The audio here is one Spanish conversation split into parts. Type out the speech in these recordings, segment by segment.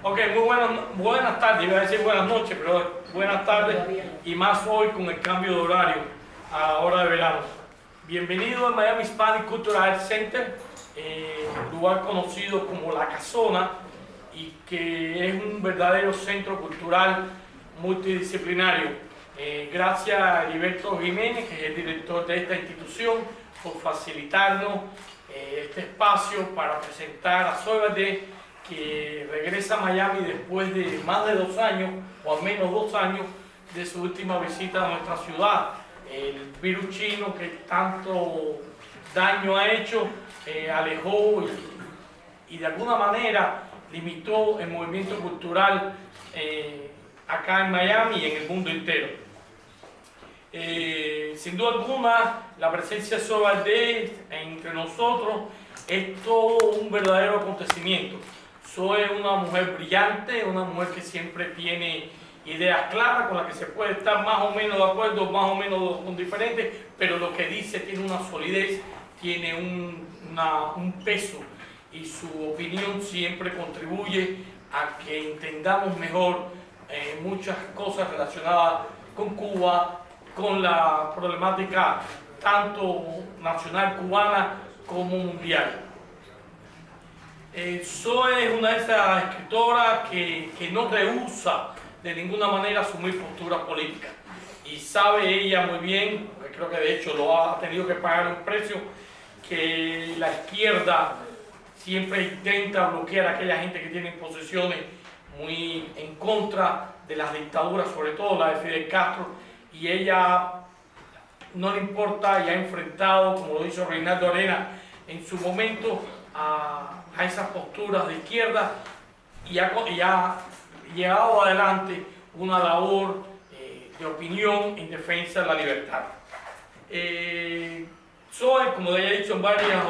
Ok, buenas tardes, iba a decir buenas noches, pero buenas tardes y más hoy con el cambio de horario a la hora de verano. Bienvenido al Miami Hispanic Cultural Arts Center, lugar conocido como La Casona y que es un verdadero centro cultural multidisciplinario. Gracias a Heriberto Jiménez, que es el director de esta institución, por facilitarnos este espacio para presentar a Zoe Valdez, que regresa a Miami después de más de 2 años, o al menos 2 años, de su última visita a nuestra ciudad. El virus chino que tanto daño ha hecho, alejó y de alguna manera limitó el movimiento cultural acá en Miami y en el mundo entero. Sin duda alguna, la presencia de Zoe Valdez entre nosotros es todo un verdadero acontecimiento. Zoe es una mujer brillante, una mujer que siempre tiene ideas claras, con las que se puede estar más o menos de acuerdo, más o menos diferentes, pero lo que dice tiene una solidez, tiene un peso, y su opinión siempre contribuye a que entendamos mejor muchas cosas relacionadas con Cuba, con la problemática tanto nacional cubana como mundial. Zoe es una de esas escritoras que no rehúsa de ninguna manera asumir posturas políticas, y sabe ella muy bien, porque creo que de hecho lo ha tenido que pagar un precio, que la izquierda siempre intenta bloquear a aquella gente que tiene posiciones muy en contra de las dictaduras, sobre todo la de Fidel Castro, y ella no le importa y ha enfrentado, como lo hizo Reinaldo Arena en su momento, a esas posturas de izquierda, y ha llevado adelante una labor de opinión en defensa de la libertad. Zoe, como ya he dicho en varias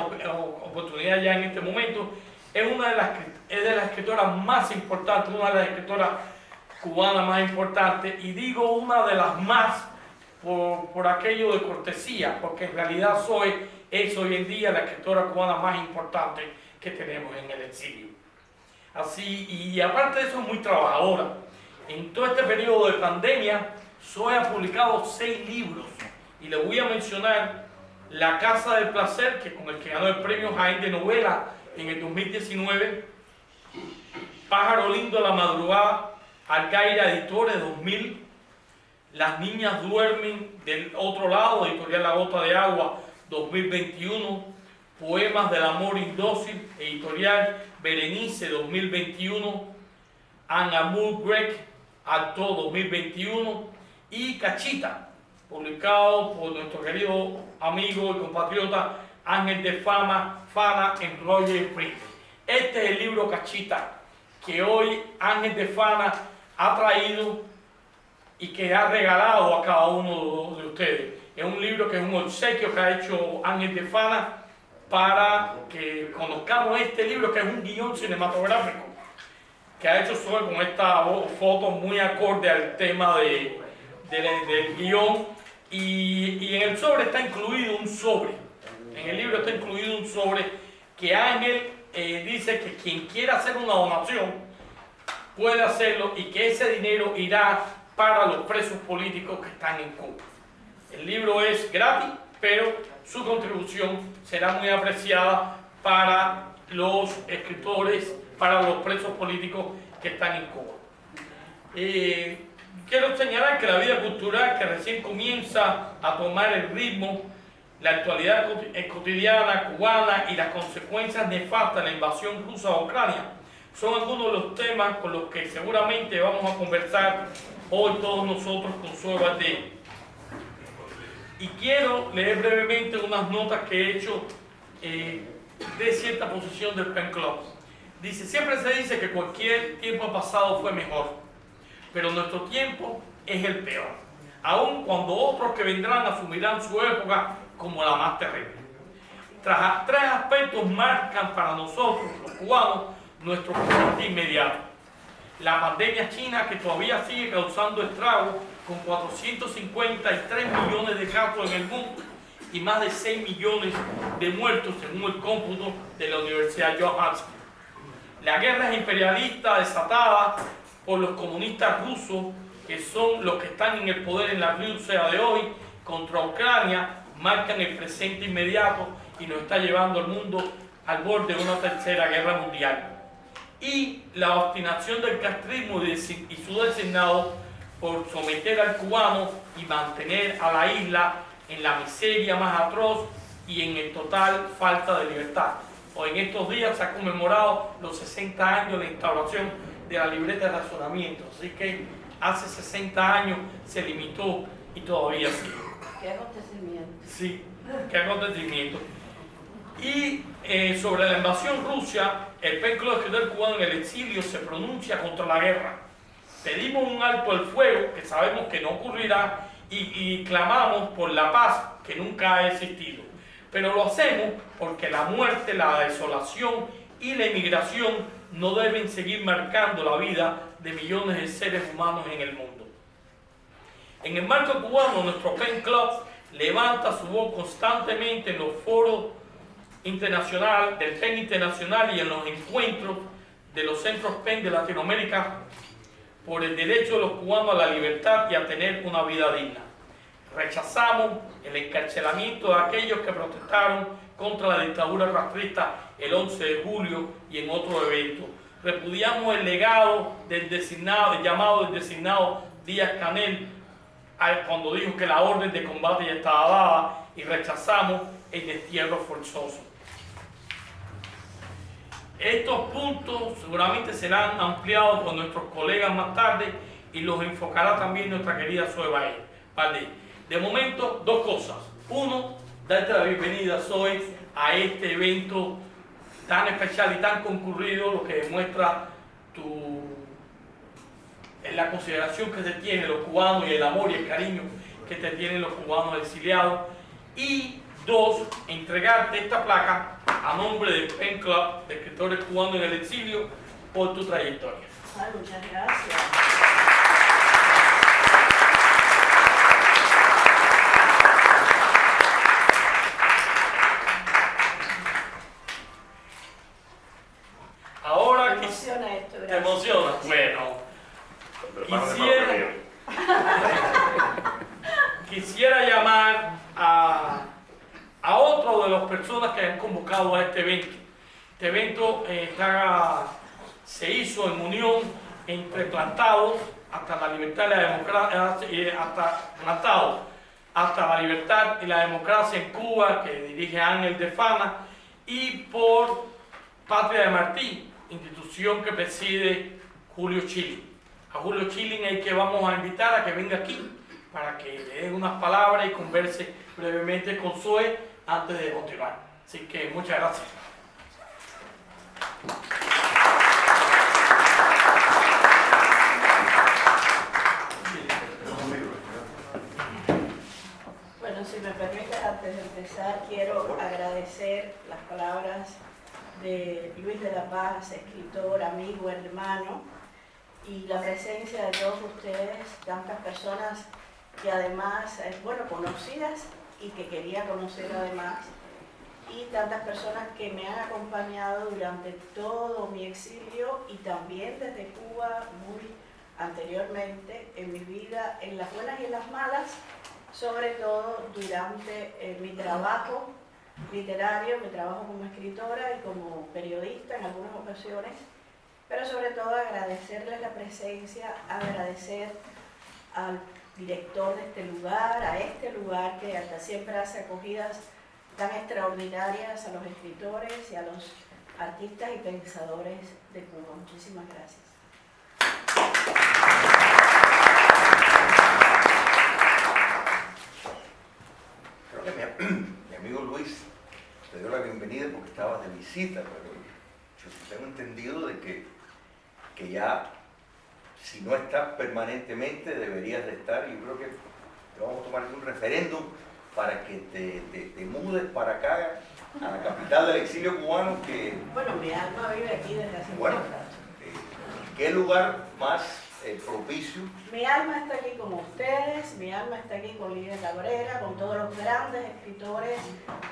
oportunidades ya en este momento, es una de las escritoras más importantes, una de las escritoras cubanas más importantes, y digo una de las más por aquello de cortesía, porque en realidad Zoe es hoy en día la escritora cubana más importante que tenemos en el exilio. Así, y aparte de eso, es muy trabajadora. En todo este periodo de pandemia, Zoe ha publicado 6 libros, y le voy a mencionar La Casa del Placer, con el que ganó el premio Jaén de novela en el 2019, Pájaro Lindo a la Madrugada, Algaira Editores 2000, Las Niñas Duermen del Otro Lado, editorial La Gota de Agua 2021, Poemas del Amor Indócil, editorial Berenice 2021, En Amour Grec, Acto 2021, y Cachita, publicado por nuestro querido amigo y compatriota Ángel de Fana en Roger Print. Este es el libro Cachita que hoy Ángel de Fana ha traído y que ha regalado a cada uno de ustedes. Es un libro que es un obsequio que ha hecho Ángel de Fana para que conozcamos este libro, que es un guión cinematográfico que ha hecho Zoe con esta foto muy acorde al tema del guión, y en el sobre está incluido un sobre. En el libro está incluido un sobre que Ángel dice que quien quiera hacer una donación puede hacerlo, y que ese dinero irá para los presos políticos que están en Cuba. El libro es gratis, pero su contribución será muy apreciada para los escritores, para los presos políticos que están en Cuba. Quiero señalar que la vida cultural, que recién comienza a tomar el ritmo, la actualidad cotidiana cubana y las consecuencias nefastas de la invasión rusa a Ucrania, son algunos de los temas con los que seguramente vamos a conversar hoy todos nosotros con Zoe Valdez. Y quiero leer brevemente unas notas que he hecho de cierta posición del Pen Club. Dice: siempre se dice que cualquier tiempo pasado fue mejor, pero nuestro tiempo es el peor, aun cuando otros que vendrán asumirán su época como la más terrible. 3 aspectos marcan para nosotros, los cubanos, nuestro presente inmediato. La pandemia china, que todavía sigue causando estragos, con 453 millones de casos en el mundo y más de 6 millones de muertos según el cómputo de la Universidad Johns Hopkins. La guerra imperialista desatada por los comunistas rusos, que son los que están en el poder en la Rusia de hoy, contra Ucrania, marcan el presente inmediato y nos está llevando al mundo al borde de una tercera guerra mundial. Y la obstinación del castrismo y su designado por someter al cubano y mantener a la isla en la miseria más atroz y en el total falta de libertad. Hoy en estos días se ha conmemorado los 60 años de la instauración de la libreta de razonamiento, así que hace 60 años se limitó y todavía sigue. ¿Qué acontecimiento? Sí, qué acontecimiento. Y sobre la invasión rusa, el PEN Club Escritor Cubano en el Exilio se pronuncia contra la guerra. Pedimos un alto al fuego, que sabemos que no ocurrirá, y clamamos por la paz, que nunca ha existido. Pero lo hacemos porque la muerte, la desolación y la inmigración no deben seguir marcando la vida de millones de seres humanos en el mundo. En el marco cubano, nuestro PEN Club levanta su voz constantemente en los foros internacionales, del PEN internacional y en los encuentros de los centros PEN de Latinoamérica por el derecho de los cubanos a la libertad y a tener una vida digna. Rechazamos el encarcelamiento de aquellos que protestaron contra la dictadura rastrista el 11 de julio y en otros eventos. Repudiamos el legado del llamado del designado Díaz-Canel cuando dijo que la orden de combate ya estaba dada, y rechazamos el destierro forzoso. Estos puntos seguramente serán ampliados por nuestros colegas más tarde y los enfocará también nuestra querida Zoe Valdés. De momento, dos cosas. Uno, darte la bienvenida, Zoe, a este evento tan especial y tan concurrido, lo que demuestra la consideración que se tiene los cubanos y el amor y el cariño que te tienen los cubanos exiliados. Y dos, entregarte esta placa a nombre del PEN Club de Escritores Cubanos en el Exilio por tu trayectoria. Ay, muchas gracias. Ahora Me emociona esto, ¿te gracias. emociona? Bueno, quisiera llamar a otro de las personas que han convocado a este evento. Este evento se hizo en unión entre Plantados hasta la libertad y la democracia, hasta la libertad y la democracia en Cuba, que dirige Ángel de Fana, y por Patria de Martí, institución que preside Julio Chilling. A Julio Chilling es el que vamos a invitar a que venga aquí para que le den unas palabras y converse brevemente con Zoe antes de continuar. Así que muchas gracias. Bueno, si me permite, antes de empezar, quiero agradecer las palabras de Luis de la Paz, escritor, amigo, hermano, y la presencia de todos ustedes, tantas personas que además, conocidas y que quería conocer además, y tantas personas que me han acompañado durante todo mi exilio y también desde Cuba muy anteriormente en mi vida, en las buenas y en las malas, sobre todo durante mi trabajo literario, mi trabajo como escritora y como periodista en algunas ocasiones, pero sobre todo agradecerles la presencia, agradecer al director de este lugar, a este lugar que hasta siempre hace acogidas tan extraordinarias a los escritores y a los artistas y pensadores de Cuba. Muchísimas gracias. Creo que mi amigo Luis te dio la bienvenida porque estabas de visita, pero yo tengo entendido de que ya, si no estás permanentemente, deberías de estar. Yo creo que vamos a tomar un referéndum para que te mudes para acá, a la capital del exilio cubano, que... Bueno, mi alma vive aquí desde hace Bueno, mucho rato. ¿qué lugar más propicio? Mi alma está aquí con ustedes, mi alma está aquí con Lidia Cabrera, con todos los grandes escritores.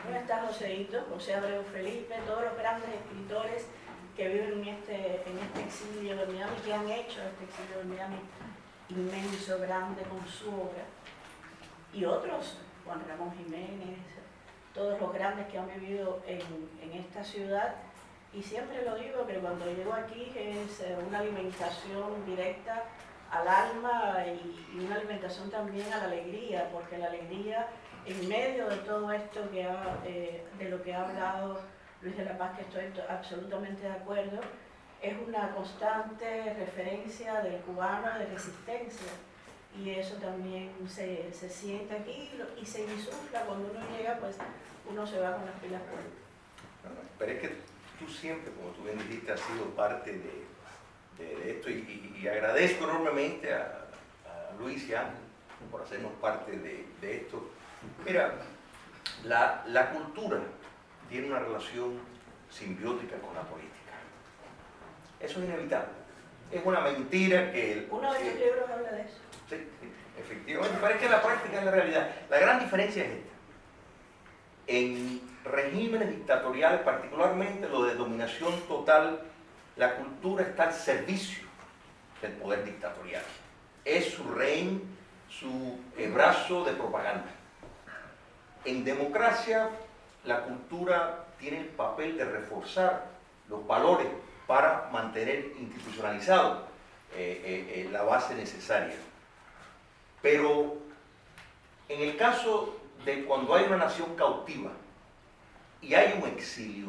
¿Dónde está Joséito? José Abreu Felipe, todos los grandes escritores que viven en este exilio de Miami, que han hecho este exilio de Miami inmenso, grande, con su obra, y otros, Juan Ramón Jiménez, todos los grandes que han vivido en esta ciudad. Y siempre lo digo que cuando llego aquí es una alimentación directa al alma y una alimentación también a la alegría, porque la alegría en medio de todo esto de lo que ha hablado Luis de la Paz, que estoy absolutamente de acuerdo, es una constante referencia del cubano de resistencia, y eso también se siente aquí y se insufla cuando uno llega, pues uno se va con las pilas puestas. Pero es que tú siempre, como tú bien dijiste, has sido parte de esto y agradezco enormemente a Luis y a Ángel por hacernos parte de esto. Mira, la cultura tiene una relación simbiótica con la política. Eso es inevitable. Es una mentira que... Uno de tus libros habla de eso. Sí, efectivamente. Pero es que la práctica es la realidad. La gran diferencia es esta. En regímenes dictatoriales, particularmente lo de dominación total, la cultura está al servicio del poder dictatorial. Es su rehén, su brazo de propaganda. En democracia, la cultura tiene el papel de reforzar los valores para mantener institucionalizado la base necesaria. Pero en el caso de cuando hay una nación cautiva y hay un exilio,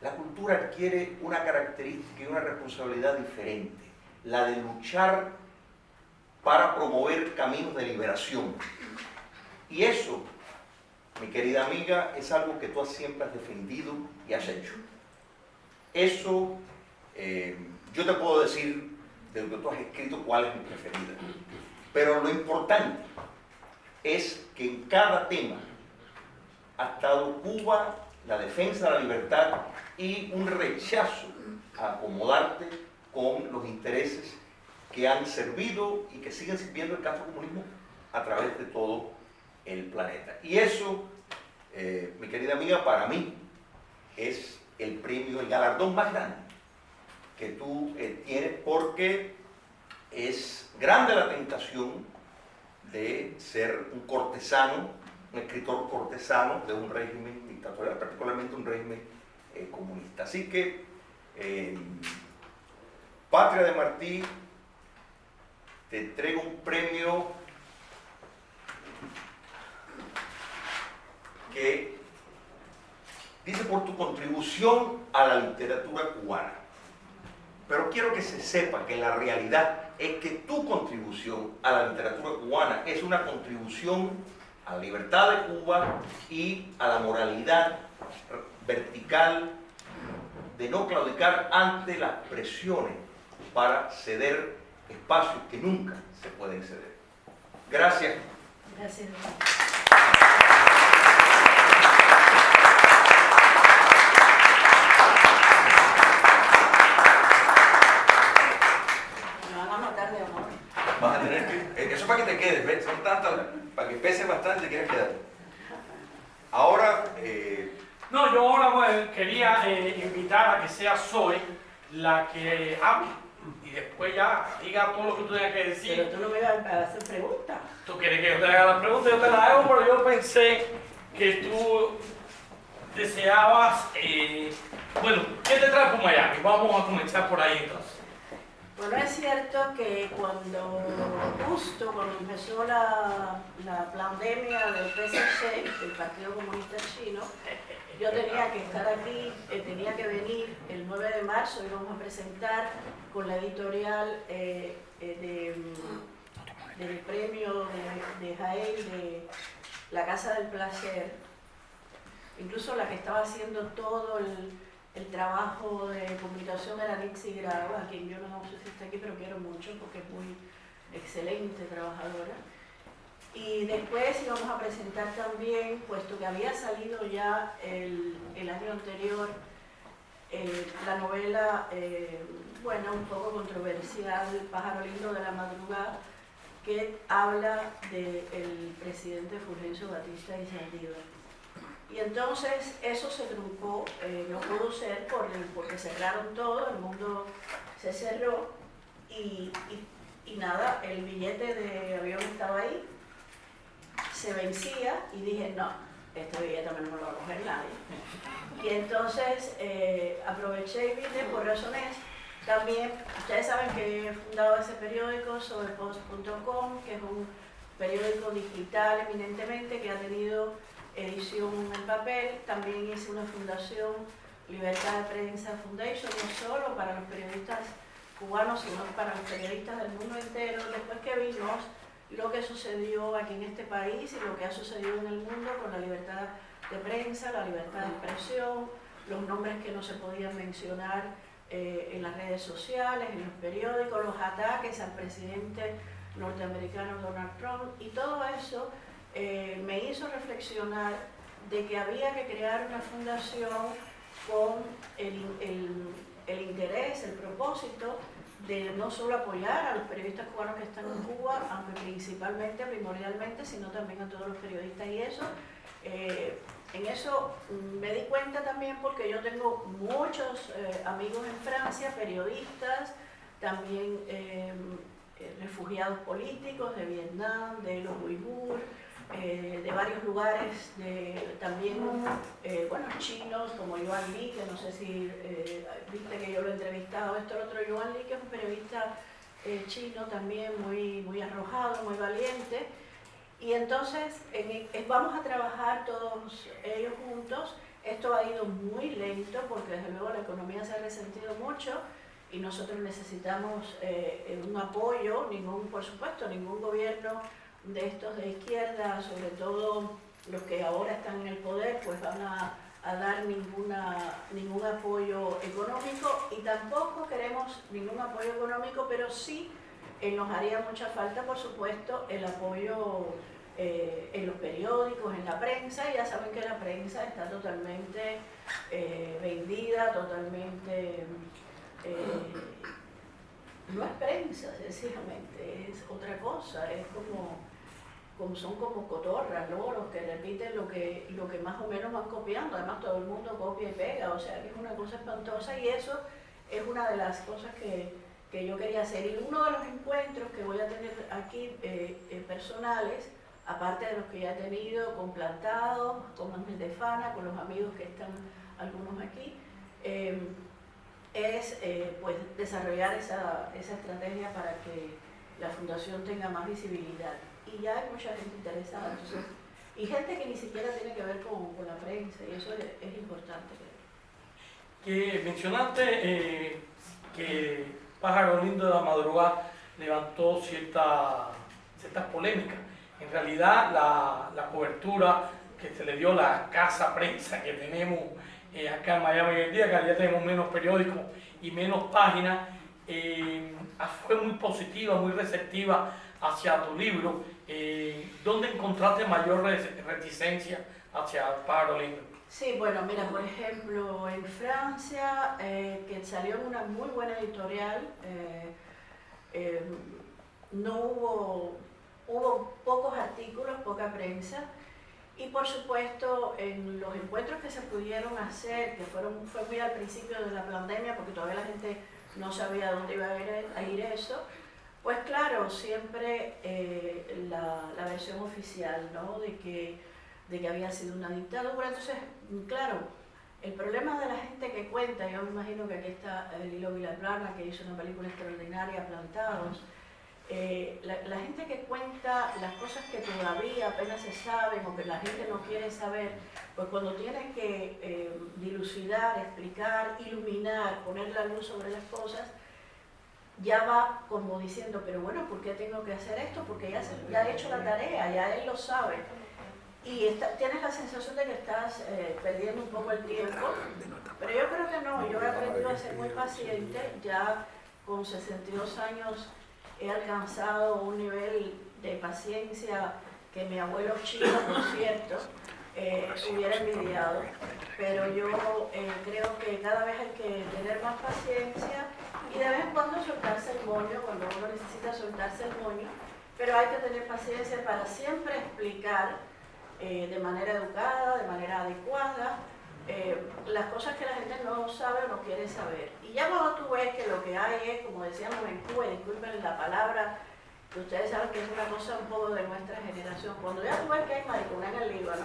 la cultura adquiere una característica y una responsabilidad diferente, la de luchar para promover caminos de liberación. Y eso, mi querida amiga, es algo que tú siempre has defendido y has hecho. Eso, yo te puedo decir de lo que tú has escrito cuál es mi preferida. Pero lo importante es que en cada tema ha estado Cuba, la defensa de la libertad y un rechazo a acomodarte con los intereses que han servido y que siguen sirviendo el castrocomunismo a través de todo el planeta. Y eso, mi querida amiga, para mí es el premio, el galardón más grande que tú tienes, porque es grande la tentación de ser un cortesano, un escritor cortesano de un régimen dictatorial, particularmente un régimen comunista. Así que, Patria de Martí, te entrego un premio que dice por tu contribución a la literatura cubana. Pero quiero que se sepa que la realidad es que tu contribución a la literatura cubana es una contribución a la libertad de Cuba y a la moralidad vertical de no claudicar ante las presiones para ceder espacios que nunca se pueden ceder. Gracias. Gracias. Vas a tener que... Eso para que te quedes, ¿ves? Son tantas, para que pese bastante, quieres quedar. Ahora... No, yo ahora pues, quería invitar a que sea Zoe la que hable y después ya diga todo lo que tú tengas que decir. Pero tú no me vas a hacer preguntas. Tú quieres que yo te haga las preguntas, yo te las hago, pero yo pensé que tú deseabas... bueno, ¿qué te trae por Miami? Vamos a comenzar por ahí entonces. Bueno, es cierto que justo cuando empezó la pandemia del PSC, del Partido Comunista Chino, yo tenía que estar aquí, tenía que venir el 9 de marzo, íbamos a presentar con la editorial del premio de Jaén de La Casa del Placer, incluso la que estaba haciendo todo el trabajo de publicación era Nixie Grau, a quien yo no sé si está aquí, pero quiero mucho porque es muy excelente trabajadora. Y después íbamos a presentar también, puesto que había salido ya el año anterior la novela, bueno, un poco controversial, Pájaro Lindo de la Madrugada, que habla del presidente Fulgencio Batista y Saldívar. Y entonces eso se truncó, no pudo ser porque cerraron todo, el mundo se cerró y nada, el billete de avión estaba ahí, se vencía y dije, no, este billete también no me lo va a coger nadie. Y entonces aproveché y vine por razones. También, ustedes saben que he fundado ese periódico, sobrepost.com, que es un periódico digital eminentemente que ha tenido edición en papel. También hice una fundación, Libertad de Prensa Foundation, no solo para los periodistas cubanos, sino para los periodistas del mundo entero. Después que vimos lo que sucedió aquí en este país y lo que ha sucedido en el mundo con la libertad de prensa, la libertad de expresión, los nombres que no se podían mencionar en las redes sociales, en los periódicos, los ataques al presidente norteamericano Donald Trump, y todo eso me hizo reflexionar de que había que crear una fundación con el interés, el propósito de no solo apoyar a los periodistas cubanos que están en Cuba, aunque principalmente, primordialmente, sino también a todos los periodistas. Y eso, en eso me di cuenta también porque yo tengo muchos amigos en Francia, periodistas, también refugiados políticos de Vietnam, de los uigur, de varios lugares, también bueno, chinos como Yuan Li, que no sé si viste que yo lo he entrevistado, el otro Yuan Li, que es un periodista chino también muy arrojado, muy valiente. Y entonces vamos a trabajar todos ellos juntos. Esto ha ido muy lento porque desde luego la economía se ha resentido mucho y nosotros necesitamos un apoyo, por supuesto, ningún gobierno de estos de izquierda, sobre todo los que ahora están en el poder, pues van a dar ningún apoyo económico, y tampoco queremos ningún apoyo económico, pero sí nos haría mucha falta, por supuesto, el apoyo en los periódicos, en la prensa. Ya saben que la prensa está totalmente vendida, totalmente... no es prensa, sencillamente, es otra cosa, es son como cotorras, loros que repiten lo que más o menos van copiando. Además todo el mundo copia y pega, o sea que es una cosa espantosa, y eso es una de las cosas que yo quería hacer. Y uno de los encuentros que voy a tener aquí personales, aparte de los que ya he tenido con Plantados, con Ángel de Fana, con los amigos que están algunos aquí, es pues desarrollar esa estrategia para que la fundación tenga más visibilidad. Y ya hay mucha gente interesada, entonces, y gente que ni siquiera tiene que ver con la prensa, y eso es importante. Que mencionaste que Pájaro Lindo de la Madrugada levantó ciertas polémicas. En realidad la cobertura que se le dio a la escasa prensa que tenemos acá en Miami hoy en día, que cada día tenemos menos periódicos y menos páginas, fue muy positiva, muy receptiva hacia tu libro. ¿Dónde encontraste mayor reticencia hacia Pájaro Lindo? Sí, bueno, mira, por ejemplo, en Francia, que salió en una muy buena editorial, no hubo pocos artículos, poca prensa, y por supuesto en los encuentros que se pudieron hacer, que fue muy al principio de la pandemia, porque todavía la gente no sabía dónde iba a ir eso, pues claro, siempre la versión oficial, ¿no? de que había sido una dictadura. Entonces, claro, el problema de la gente que cuenta, yo me imagino que aquí está Lilo Villaplana, que hizo una película extraordinaria, Plantados, la gente que cuenta las cosas que todavía apenas se saben o que la gente no quiere saber, pues cuando tiene que dilucidar, explicar, iluminar, poner la luz sobre las cosas, ya va como diciendo, pero bueno, ¿por qué tengo que hacer esto? Porque ya he hecho la tarea, ya él lo sabe. Y tienes la sensación de que estás perdiendo un poco el tiempo, pero yo creo que no. Yo he aprendido a ser muy paciente. Ya con 62 años he alcanzado un nivel de paciencia que mi abuelo chino, por cierto, hubiera envidiado. Pero yo creo que cada vez hay que tener más paciencia y de vez en cuando soltarse el moño, cuando uno necesita soltarse el moño, pero hay que tener paciencia para siempre explicar de manera educada, de manera adecuada, las cosas que la gente no sabe o no quiere saber. Y ya cuando tú ves que lo que hay es, como decíamos en Cuba, disculpen la palabra, que ustedes saben que es una cosa un poco de nuestra generación, cuando ya tú ves que hay marihuana en el Líbano,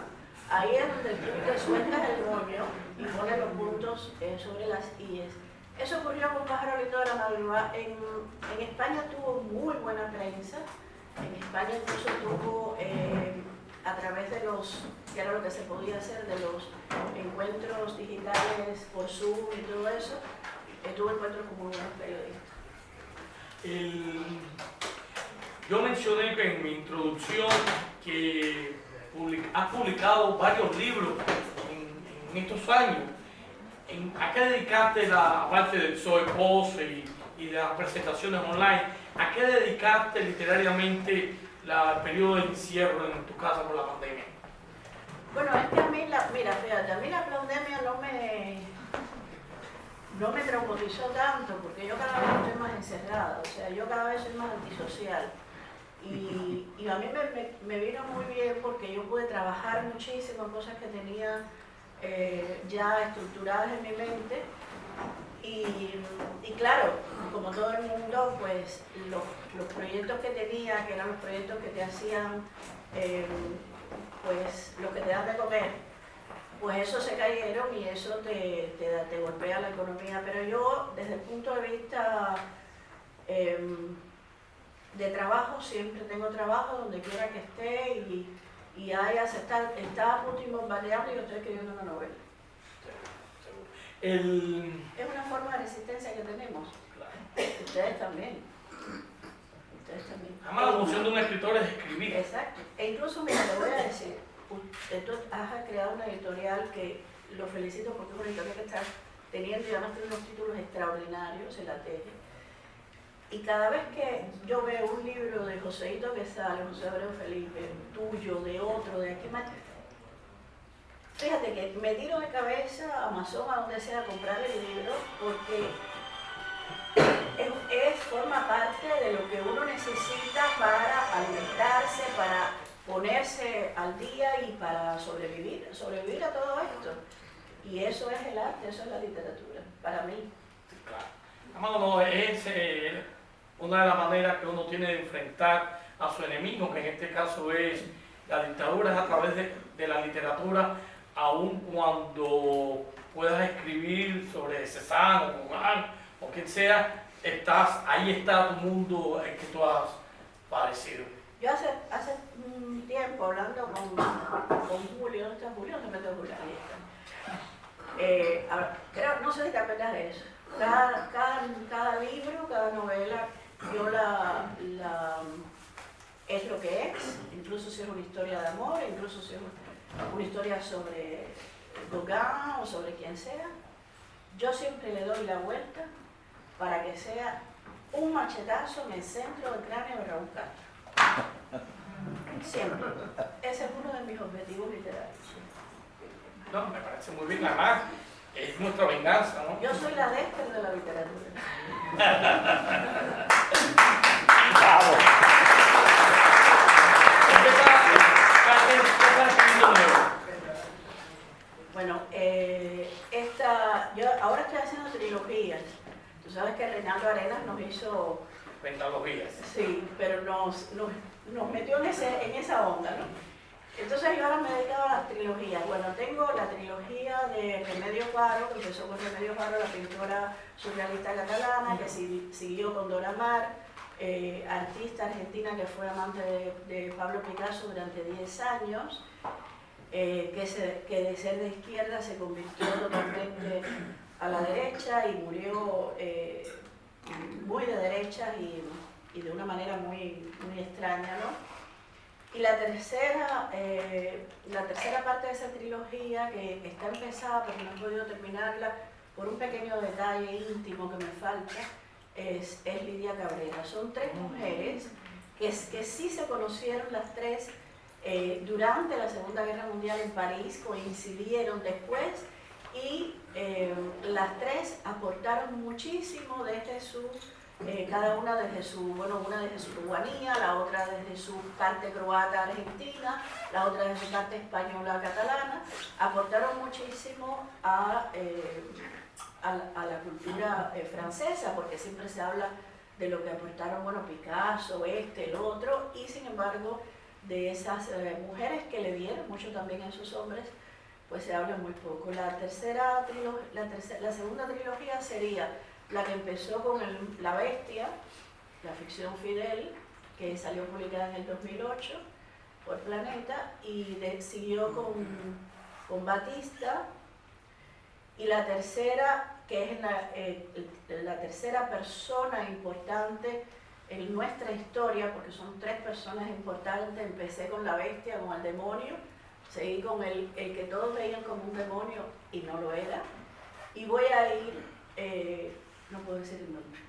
ahí es donde tú te sueltas el moño y pones los puntos sobre las IES. Eso ocurrió con Pajarolito de la Madrugada. En España tuvo muy buena prensa. En España incluso tuvo, a través de los, que era lo que se podía hacer, de los encuentros digitales por Zoom y todo eso, tuvo encuentros con muy buenos periodistas. Yo mencioné en mi introducción que has publicado varios libros en estos años. ¿A qué dedicaste, aparte del Zoe Pose y de las presentaciones online, a qué dedicaste literariamente el periodo de encierro en tu casa por la pandemia? Bueno, es que a mí, mira, fíjate, a mí la pandemia no me traumatizó tanto, porque yo cada vez estoy más encerrada, o sea, yo cada vez soy más antisocial. Y a mí me vino muy bien porque yo pude trabajar muchísimo en cosas que tenía ya estructuradas en mi mente. Y claro, como todo el mundo, pues los proyectos que tenía, que eran los proyectos que te hacían, pues lo que te dan de comer, pues eso se cayeron y eso te golpea la economía. Pero yo, desde el punto de vista de trabajo, siempre tengo trabajo donde quiera que esté y está a punto y bombardeando y yo estoy escribiendo una novela. Es una forma de resistencia que tenemos. Claro. Ustedes también. Además, la función de un escritor es escribir. Exacto. E incluso, mira, te voy a decir, tú has creado una editorial que lo felicito porque es una editorial que está teniendo y además tiene unos títulos extraordinarios en la tele. Y cada vez que yo veo un libro de Joséito Quesada, José Abreu Felipe, tuyo, de otro, de aquí más, fíjate que me tiro de cabeza a Amazon, a donde sea, a comprar el libro, porque forma parte de lo que uno necesita para alimentarse, para ponerse al día y para sobrevivir a todo esto. Y eso es el arte, eso es la literatura, para mí. Claro. No, es una de las maneras que uno tiene de enfrentar a su enemigo, que en este caso es la dictadura, es a través de la literatura, aun cuando puedas escribir sobre Cézanne o Gauguin o quien sea, ahí está tu mundo en que tú has padecido. Yo hace un tiempo hablando con Julio, ¿dónde está Julio? ¿Dónde metió Julio? Ahí está. No sé si te acuerdas de eso. Cada libro, cada novela, yo es lo que es, incluso si es una historia de amor, incluso si es una historia sobre Gauguin o sobre quien sea, yo siempre le doy la vuelta para que sea un machetazo en el centro del cráneo de Raúl Castro. Siempre. Ese es uno de mis objetivos literarios. No, me parece muy bien, además es nuestra venganza, ¿no? Yo soy la Dexter de la literatura. ¡Bravo! Bueno, yo ahora estoy haciendo trilogías. Tú sabes que Reinaldo Arenas nos hizo... Pentalogías. Sí, pero nos metió en esa onda, ¿no? Entonces yo ahora me he dedicado a las trilogías. Bueno, tengo la trilogía de Remedios Varo, que empezó con Remedios Varo, la pintora surrealista catalana, que siguió con Dora Maar, artista argentina que fue amante de Pablo Picasso durante 10 años, que de ser de izquierda se convirtió totalmente a la derecha y murió muy de derecha y de una manera muy, muy extraña, ¿no? Y la tercera parte de esa trilogía, que está empezada pero no he podido terminarla por un pequeño detalle íntimo que me falta, es Lidia Cabrera. Son 3 mujeres que sí se conocieron las 3 durante la Segunda Guerra Mundial en París, coincidieron después y las 3 aportaron muchísimo desde su cada una desde su, bueno, una desde su cubanía, la otra desde su parte croata argentina, la otra desde su parte española catalana, aportaron muchísimo a la cultura francesa, porque siempre se habla de lo que aportaron, bueno, Picasso, el otro, y sin embargo de esas mujeres que le dieron mucho también a esos hombres, pues se habla muy poco. La segunda trilogía sería la que empezó con La Bestia, la ficción Fidel, que salió publicada en el 2008 por Planeta, y siguió con Batista, y la tercera, que es la tercera persona importante en nuestra historia, porque son 3 personas importantes. Empecé con La Bestia, con el demonio, seguí con el que todos veían como un demonio y no lo era, y voy a ir, no puedo decir el nombre,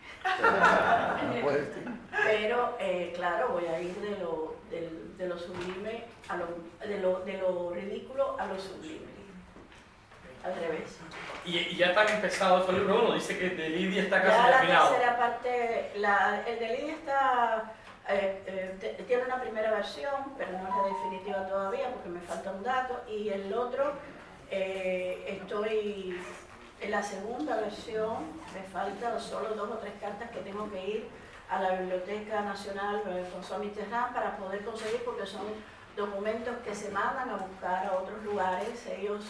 No puedes decir. pero claro, voy a ir de lo sublime, de lo ridículo a lo sublime, al revés. Y ya están empezados estos libros. Uno dice que el de Lidia está casi Ya la terminado. tercera parte, el de Lidia está, tiene una primera versión, pero no es la definitiva todavía porque me falta un dato, y el otro estoy en la segunda versión, me faltan solo 2 o 3 cartas que tengo que ir a la Biblioteca Nacional François Mitterrand para poder conseguir, porque son documentos que se mandan a buscar a otros lugares. Ellos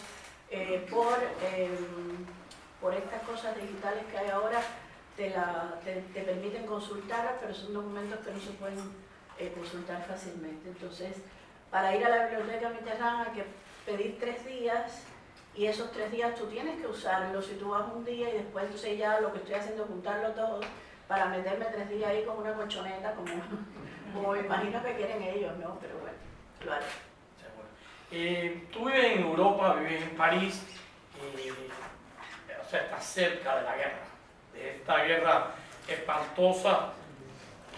por estas cosas digitales que hay ahora te permiten consultarlas, pero son documentos que no se pueden consultar fácilmente. Entonces, para ir a la Biblioteca Mitterrand hay que pedir 3 días, y esos 3 días tú tienes que usarlos. Si tú vas un día y después, entonces ya lo que estoy haciendo es juntarlo todo para meterme 3 días ahí con una colchoneta, como me imagino que quieren ellos, ¿no? Pero bueno, lo haré. Tú vives en Europa, vives en París, o sea, estás cerca de la guerra, de esta guerra espantosa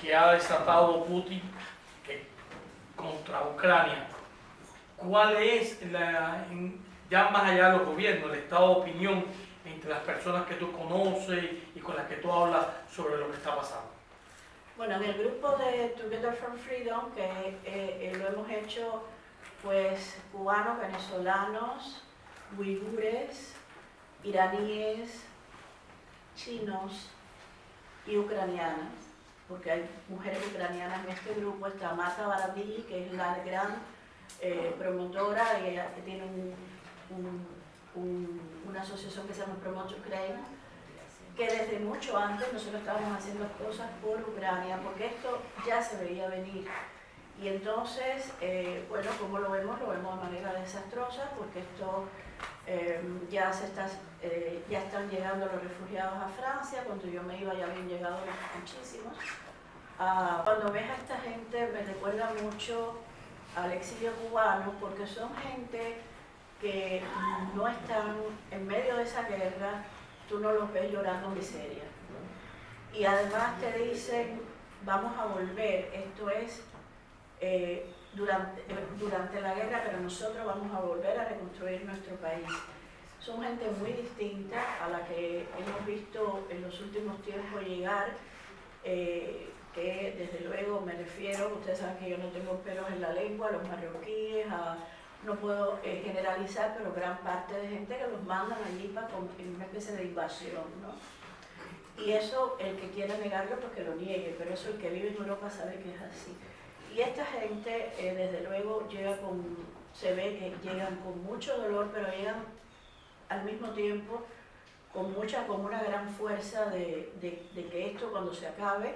que ha desatado Putin contra Ucrania. ¿Cuál es ya más allá de los gobiernos, el estado de opinión entre las personas que tú conoces y con las que tú hablas sobre lo que está pasando? Bueno, en el grupo de Together for Freedom, que lo hemos hecho pues cubanos, venezolanos, uigures, iraníes, chinos y ucranianas, porque hay mujeres ucranianas en este grupo. Está Marta Baradí, que es la gran promotora, y ella que tiene una asociación que se llama Promote Ukraine, que desde mucho antes nosotros estábamos haciendo cosas por Ucrania, porque esto ya se veía venir. Y entonces, bueno, como lo vemos de manera desastrosa, porque esto ya están llegando los refugiados a Francia. Cuando yo me iba ya habían llegado muchísimos. Cuando ves a esta gente me recuerda mucho al exilio cubano, porque son gente que no están en medio de esa guerra, tú no los ves llorando miseria. Y además te dicen, vamos a volver, esto es durante la guerra, pero nosotros vamos a volver a reconstruir nuestro país. Son gente muy distinta a la que hemos visto en los últimos tiempos llegar, que desde luego me refiero, ustedes saben que yo no tengo pelos en la lengua, los marroquíes, no puedo generalizar, pero gran parte de gente que los mandan allí en una especie de invasión, ¿no? Y eso, el que quiera negarlo, pues que lo niegue, pero eso el que vive en Europa sabe que es así. Y esta gente, desde luego, se ve que llegan con mucho dolor, pero llegan al mismo tiempo con una gran fuerza de que esto, cuando se acabe,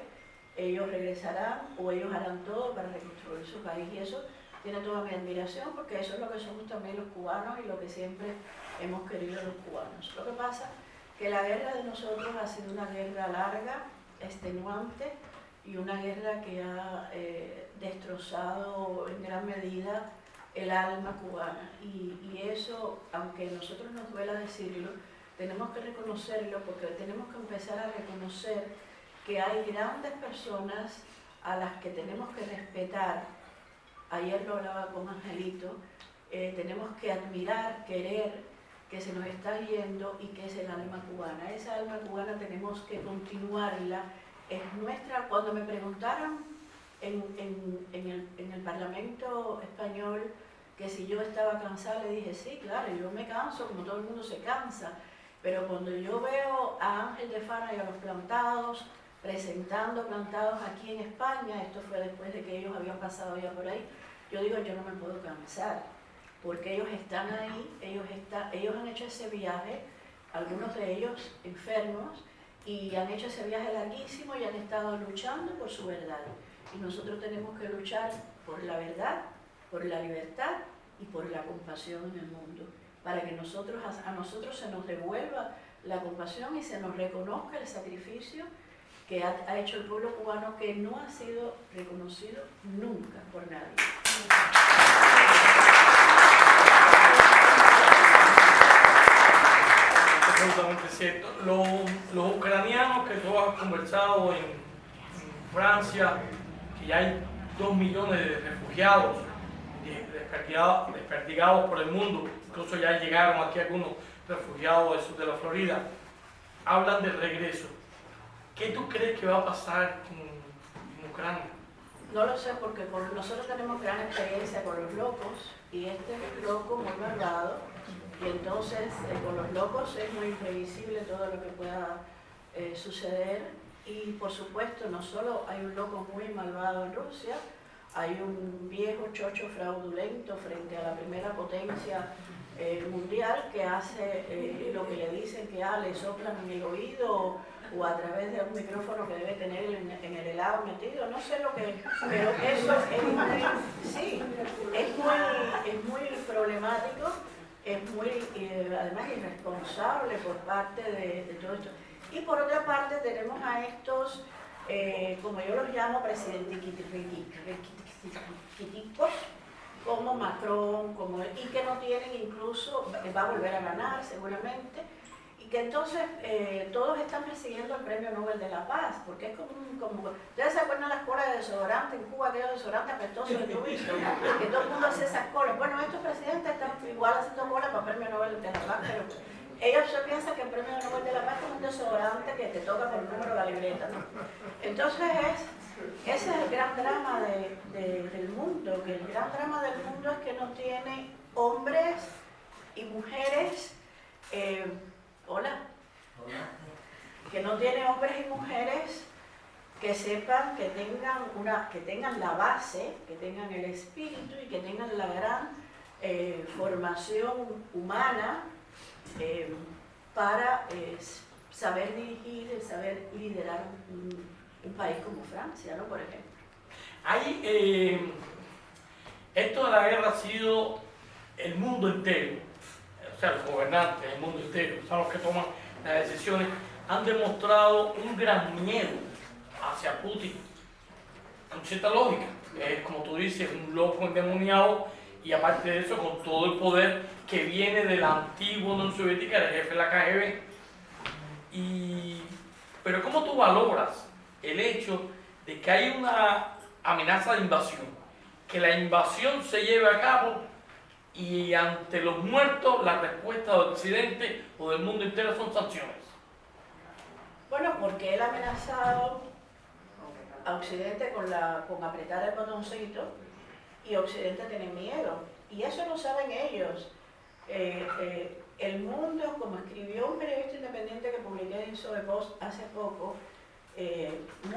ellos regresarán o ellos harán todo para reconstruir su país. Y eso tiene toda mi admiración, porque eso es lo que somos también los cubanos y lo que siempre hemos querido los cubanos. Lo que pasa es que la guerra de nosotros ha sido una guerra larga, extenuante, y una guerra que ha destrozado en gran medida el alma cubana. Y eso, aunque a nosotros nos duela decirlo, tenemos que reconocerlo, porque tenemos que empezar a reconocer que hay grandes personas a las que tenemos que respetar. Ayer lo hablaba con Angelito, tenemos que admirar, querer, que se nos está yendo, y que es el alma cubana. Esa alma cubana tenemos que continuarla es nuestra. Cuando me preguntaron en el Parlamento español que si yo estaba cansada, le dije, sí, claro, yo me canso como todo el mundo se cansa, pero cuando yo veo a Ángel de Fana y a los Plantados presentando Plantados aquí en España, esto fue después de que ellos habían pasado ya por ahí, yo digo, yo no me puedo cansar, porque ellos están ahí, ellos han hecho ese viaje, algunos de ellos enfermos, y han hecho ese viaje larguísimo y han estado luchando por su verdad. Y nosotros tenemos que luchar por la verdad, por la libertad y por la compasión en el mundo, para que a nosotros se nos devuelva la compasión y se nos reconozca el sacrificio que ha hecho el pueblo cubano, que no ha sido reconocido nunca por nadie. Absolutamente cierto. Los ucranianos que tú has conversado en Francia, que ya hay 2 millones de refugiados desperdigados por el mundo, incluso ya llegaron aquí algunos refugiados del sur de la Florida, hablan del regreso. ¿Qué tú crees que va a pasar en Ucrania? No lo sé, porque nosotros tenemos gran experiencia con los locos, y este es un loco muy malvado, y entonces con los locos es muy imprevisible todo lo que pueda suceder. Y por supuesto, no solo hay un loco muy malvado en Rusia, hay un viejo chocho fraudulento frente a la primera potencia mundial que hace lo que le dicen que le soplan en el oído o a través de un micrófono que debe tener en el helado metido, no sé lo que, pero eso es muy problemático, es muy además irresponsable por parte de todo esto. Y por otra parte tenemos a estos, como yo los llamo, presidentiquiticos, como Macron, y que no tienen incluso, va a volver a ganar seguramente, y que entonces todos están persiguiendo el Premio Nobel de la Paz, porque es como ¿ustedes se acuerdan las colas de desodorante en Cuba, aquellos desodorantes apestosos de visto, que todo el mundo hace esas colas? Bueno, estos presidentes están igual haciendo colas para el Premio Nobel de la Paz, pero ellos se piensan que el Premio Nobel de la Paz es un desodorante que te toca por el número de la libreta, ¿no? Entonces ese es el gran drama del mundo, que el gran drama del mundo es que no tiene hombres y mujeres, que no tiene hombres y mujeres que sepan, que tengan la base, que tengan el espíritu y que tengan la gran formación humana para saber dirigir, saber liderar un país como Francia, ¿no? Por ejemplo. Esto de la guerra ha sido el mundo entero, o sea, los gobernantes del mundo entero, son los que toman las decisiones, han demostrado un gran miedo hacia Putin, con cierta lógica. Es, como tú dices, un loco endemoniado, y aparte de eso, con todo el poder que viene de la antigua Unión Soviética, del jefe de la KGB. Pero ¿cómo tú valoras el hecho de que hay una amenaza de invasión? Que la invasión se lleve a cabo y ante los muertos la respuesta del Occidente o del mundo entero son sanciones. Bueno, porque él ha amenazado a Occidente con apretar el botoncito, y Occidente tiene miedo. Y eso lo saben ellos. El mundo, como escribió un periodista independiente que publiqué en Sobe Post hace poco,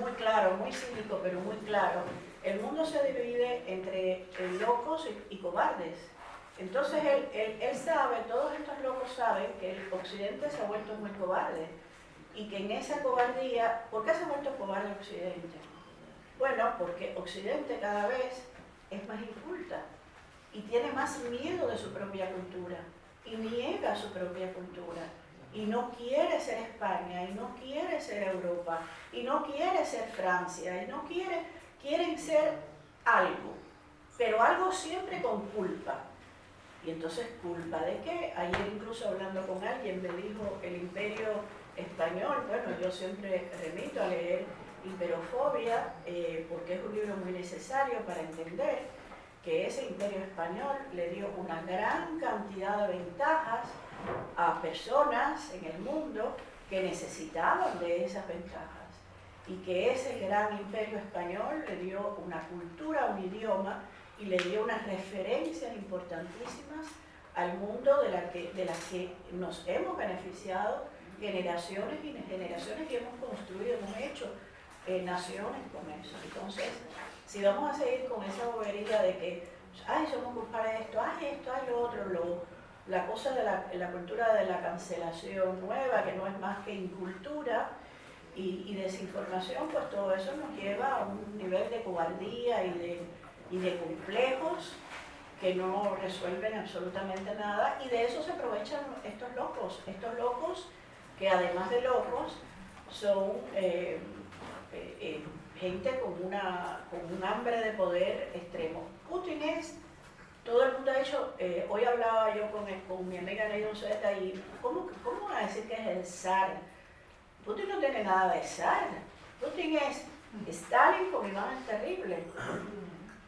muy claro, muy cínico, pero muy claro, el mundo se divide entre locos y cobardes. Entonces él sabe, todos estos locos saben que el Occidente se ha vuelto muy cobarde, y que en esa cobardía, ¿por qué se ha vuelto cobarde Occidente? Bueno, porque Occidente cada vez es más inculta y tiene más miedo de su propia cultura y niega su propia cultura y no quiere ser España y no quiere ser Europa y no quiere ser Francia y no quieren ser algo, pero algo siempre con culpa. Y entonces, ¿culpa de qué? Ayer incluso hablando con alguien me dijo el Imperio Español. Bueno, yo siempre remito a leer Imperofobia, porque es un libro muy necesario para entender que ese Imperio Español le dio una gran cantidad de ventajas a personas en el mundo que necesitaban de esas ventajas. y que ese gran imperio español le dio una cultura, un idioma y le dio unas referencias importantísimas al mundo de las que nos hemos beneficiado generaciones y generaciones y hemos construido, hemos hecho naciones con eso. Entonces, si vamos a seguir con esa bobería de que, ay, somos culpables de esto, ay, lo otro, la cosa de la cultura de la cancelación nueva, que no es más que incultura y desinformación, pues todo eso nos lleva a un nivel de cobardía y de complejos que no resuelven absolutamente nada, y de eso se aprovechan estos locos que además de locos son gente con un hambre de poder extremo. Putin es, todo el mundo ha dicho, hoy hablaba yo con mi amiga Neida Uceta y ¿cómo van a decir que es el zar? Putin no tiene nada de zar, Putin es Stalin con imágenes terribles.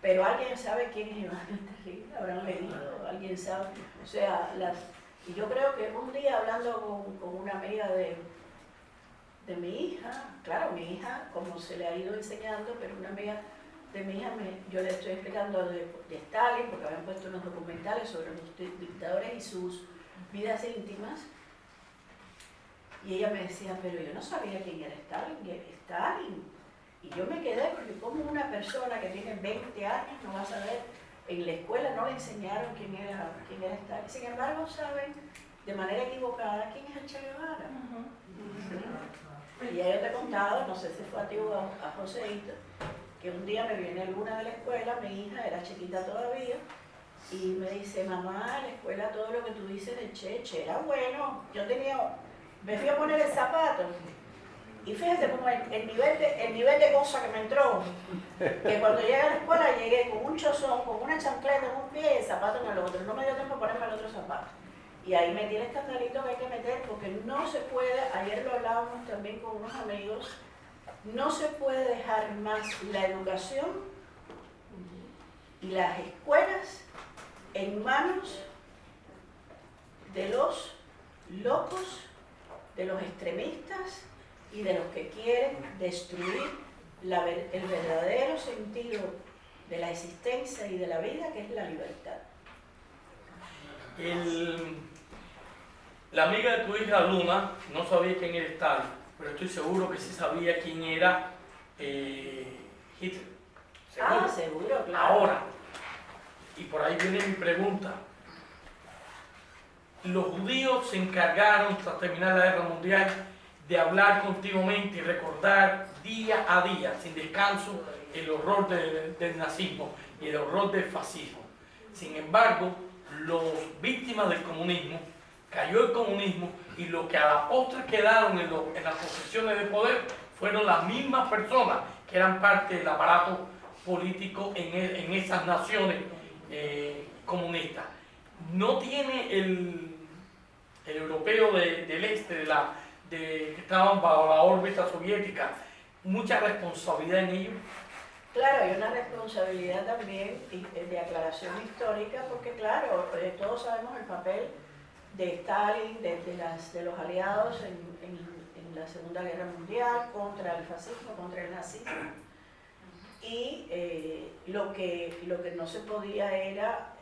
Pero alguien sabe quién es Iván Terrible, habrán leído, alguien sabe. O sea, y yo creo que un día hablando con una amiga de mi hija, claro, mi hija, como se le ha ido enseñando, pero una amiga de mi hija, yo le estoy explicando de Stalin, porque habían puesto unos documentales sobre los dictadores y sus vidas íntimas, y ella me decía, pero yo no sabía quién era Stalin. Y yo me quedé porque como una persona que tiene 20 años no va a saber, en la escuela no le enseñaron quién era Stalin. Sin embargo, saben de manera equivocada quién es el Che Guevara. Y ya yo te he contado, no sé si fue a ti o a Joseito, que un día me viene alguna de la escuela, mi hija era chiquita todavía, y me dice, mamá, en la escuela todo lo que tú dices de Che era bueno. Me fui a poner el zapato. Y fíjate como el nivel de cosa que me entró, que cuando llegué a la escuela llegué con un chozón, con una chancleta en un pie y el zapato en el otro. No me dio tiempo a ponerme el otro zapato. Y ahí metí el escandalito que hay que meter, porque no se puede, ayer lo hablábamos también con unos amigos, no se puede dejar más la educación y las escuelas en manos de los locos, de los extremistas, y de los que quieren destruir el verdadero sentido de la existencia y de la vida, que es la libertad. La amiga de tu hija Luna no sabía quién era Stalin, pero estoy seguro que sí sabía quién era Hitler. ¿Seguro? Seguro, claro. Ahora, y por ahí viene mi pregunta. Los judíos se encargaron, tras terminar la Guerra Mundial, de hablar continuamente y recordar día a día, sin descanso, el horror del nazismo y el horror del fascismo. Sin embargo, los víctimas del comunismo, cayó el comunismo y los que a la postre quedaron en las posiciones de poder fueron las mismas personas que eran parte del aparato político en esas naciones comunistas. No tiene el europeo del este, que estaban bajo la órbita soviética, mucha responsabilidad en ello. Claro, hay una responsabilidad también de aclaración histórica, porque claro, todos sabemos el papel de Stalin, de los aliados en la Segunda Guerra Mundial contra el fascismo, contra el nazismo. Y lo que no se podía era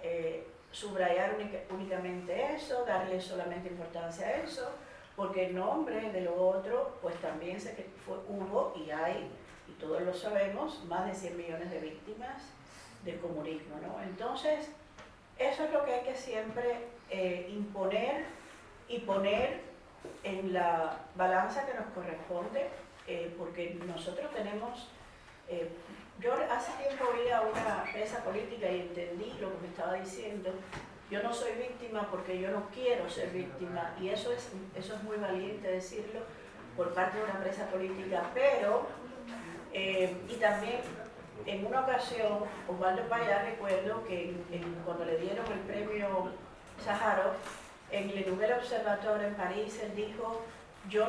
subrayar únicamente eso, darle solamente importancia a eso, porque en nombre de lo otro, pues también hubo y hay, y todos lo sabemos, más de 100 millones de víctimas del comunismo, ¿no? Entonces, eso es lo que hay que siempre imponer y poner en la balanza que nos corresponde, porque nosotros tenemos... yo hace tiempo oí a una presa política y entendí lo que me estaba diciendo. Yo no soy víctima porque yo no quiero ser víctima, y eso es muy valiente decirlo por parte de una presa política, pero, y también en una ocasión, Osvaldo Payá, recuerdo que cuando le dieron el premio Sájarov, en Le Nouvel Observatoire en París, él dijo, yo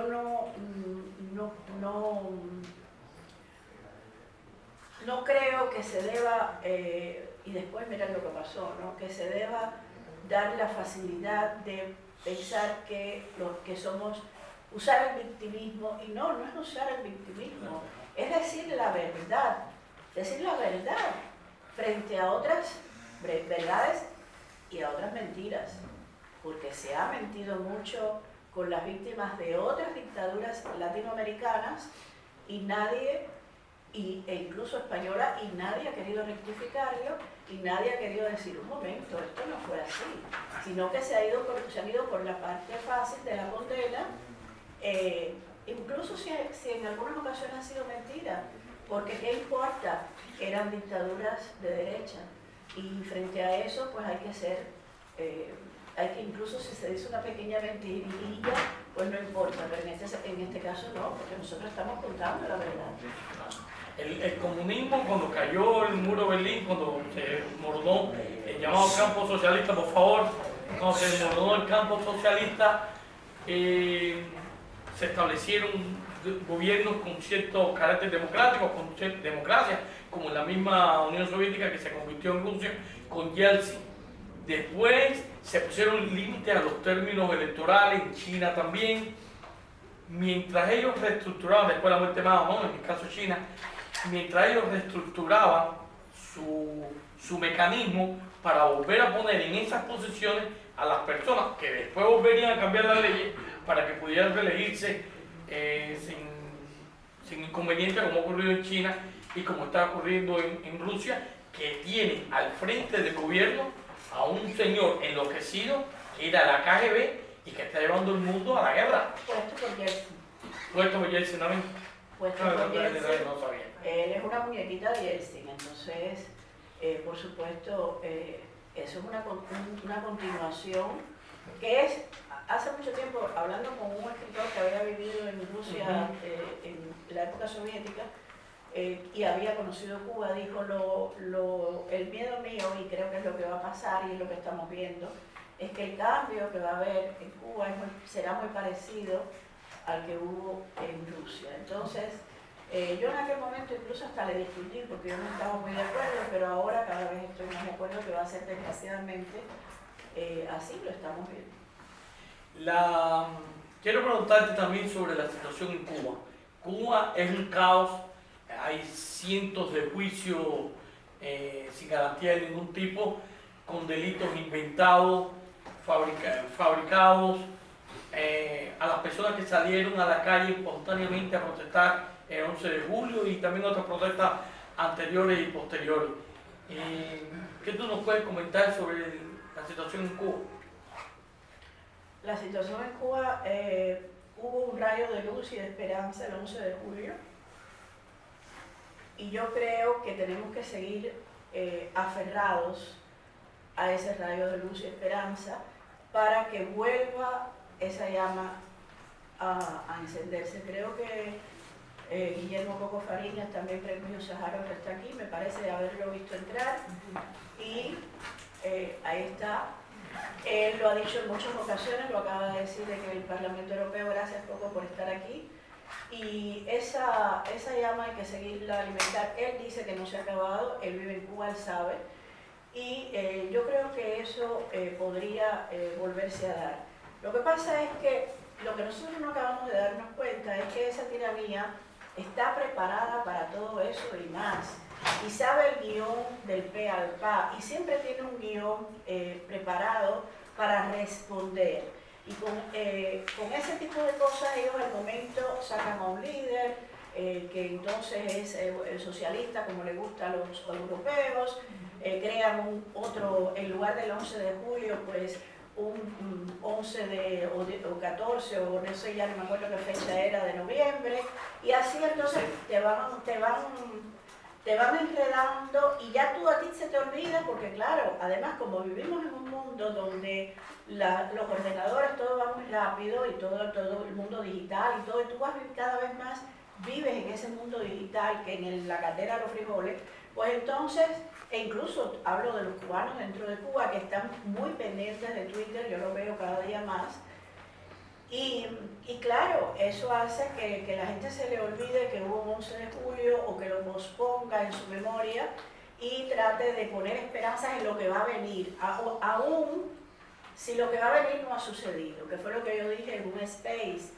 no creo que se deba, y después miren lo que pasó, ¿no? Que se deba dar la facilidad de pensar que los que somos usar el victimismo, y no es usar el victimismo, es decir la verdad frente a otras verdades y a otras mentiras, porque se ha mentido mucho con las víctimas de otras dictaduras latinoamericanas y nadie, e incluso española, y nadie ha querido rectificarlo y nadie ha querido decir, un momento, esto no fue así, sino que se han ido por la parte fácil de la condena, incluso si en algunas ocasiones ha sido mentira, porque ¿qué importa? Eran dictaduras de derecha, y frente a eso pues hay que ser, hay que incluso si se dice una pequeña mentirilla, pues no importa, pero en este caso no, porque nosotros estamos contando la verdad. El comunismo, cuando cayó el muro de Berlín, cuando se desmoronó el llamado campo socialista, por favor, cuando se desmoronó el campo socialista, se establecieron gobiernos con cierto carácter democrático, con cierta democracia, como en la misma Unión Soviética que se convirtió en Rusia con Yeltsin. Después se pusieron límites a los términos electorales, en China también. Mientras ellos reestructuraban, después de la muerte de Mao, ¿no? En el caso de China, mientras ellos reestructuraban su mecanismo para volver a poner en esas posiciones a las personas que después volverían a cambiar las leyes para que pudieran reelegirse sin inconveniente, como ha ocurrido en China y como está ocurriendo en Rusia, que tiene al frente del gobierno a un señor enloquecido que era la KGB y que está llevando el mundo a la guerra. Puesto por Yeltsin. Puesto por Yeltsin también. Puesto por Yeltsin. No sabía. Él es una muñequita de Yeltsin, entonces, por supuesto, eso es una continuación que es, hace mucho tiempo, hablando con un escritor que había vivido en Rusia en la época soviética y había conocido Cuba, dijo, el miedo mío, y creo que es lo que va a pasar y es lo que estamos viendo, es que el cambio que va a haber en Cuba será muy parecido al que hubo en Rusia. Entonces, yo en aquel momento incluso hasta le discutí porque yo no estaba muy de acuerdo, pero ahora cada vez estoy más de acuerdo que va a ser desgraciadamente así, lo estamos viendo. Quiero preguntarte también sobre la situación en Cuba. Cuba es un caos, hay cientos de juicios sin garantía de ningún tipo, con delitos inventados, fabricados, a las personas que salieron a la calle espontáneamente a protestar el 11 de julio y también otras protestas anteriores y posteriores. ¿Qué tú nos puedes comentar sobre la situación en Cuba? La situación en Cuba, hubo un rayo de luz y de esperanza el 11 de julio y yo creo que tenemos que seguir aferrados a ese rayo de luz y esperanza para que vuelva esa llama a encenderse. Creo que Guillermo Coco Fariñas, también premio Sájarov, está aquí, me parece haberlo visto entrar y ahí está. Él lo ha dicho en muchas ocasiones, lo acaba de decir en el Parlamento Europeo, gracias Coco por estar aquí, y esa llama hay que seguirla alimentar. Él dice que no se ha acabado, él vive en Cuba, él sabe, y yo creo que eso podría volverse a dar. Lo que pasa es que lo que nosotros no acabamos de darnos cuenta es que esa tiranía está preparada para todo eso y más, y sabe el guión del pe al pa, y siempre tiene un guión preparado para responder. Y con ese tipo de cosas ellos al momento sacan a un líder, que entonces es el socialista como le gusta a los europeos, crean otro, en lugar del 11 de julio, pues un 11 o 14 o no sé, ya no me acuerdo qué fecha era, de noviembre, y así entonces te van enredando y ya tú a ti se te olvida, porque claro, además como vivimos en un mundo donde los ordenadores todo va muy rápido y todo el mundo digital y todo, y tú vas cada vez más, vives en ese mundo digital que en la cartera de los frijoles, pues entonces, e incluso hablo de los cubanos dentro de Cuba que están muy pendientes de Twitter, yo lo veo cada día más, y claro, eso hace que la gente se le olvide que hubo un 11 de julio o que lo posponga en su memoria y trate de poner esperanzas en lo que va a venir, aún si lo que va a venir no ha sucedido, que fue lo que yo dije en un space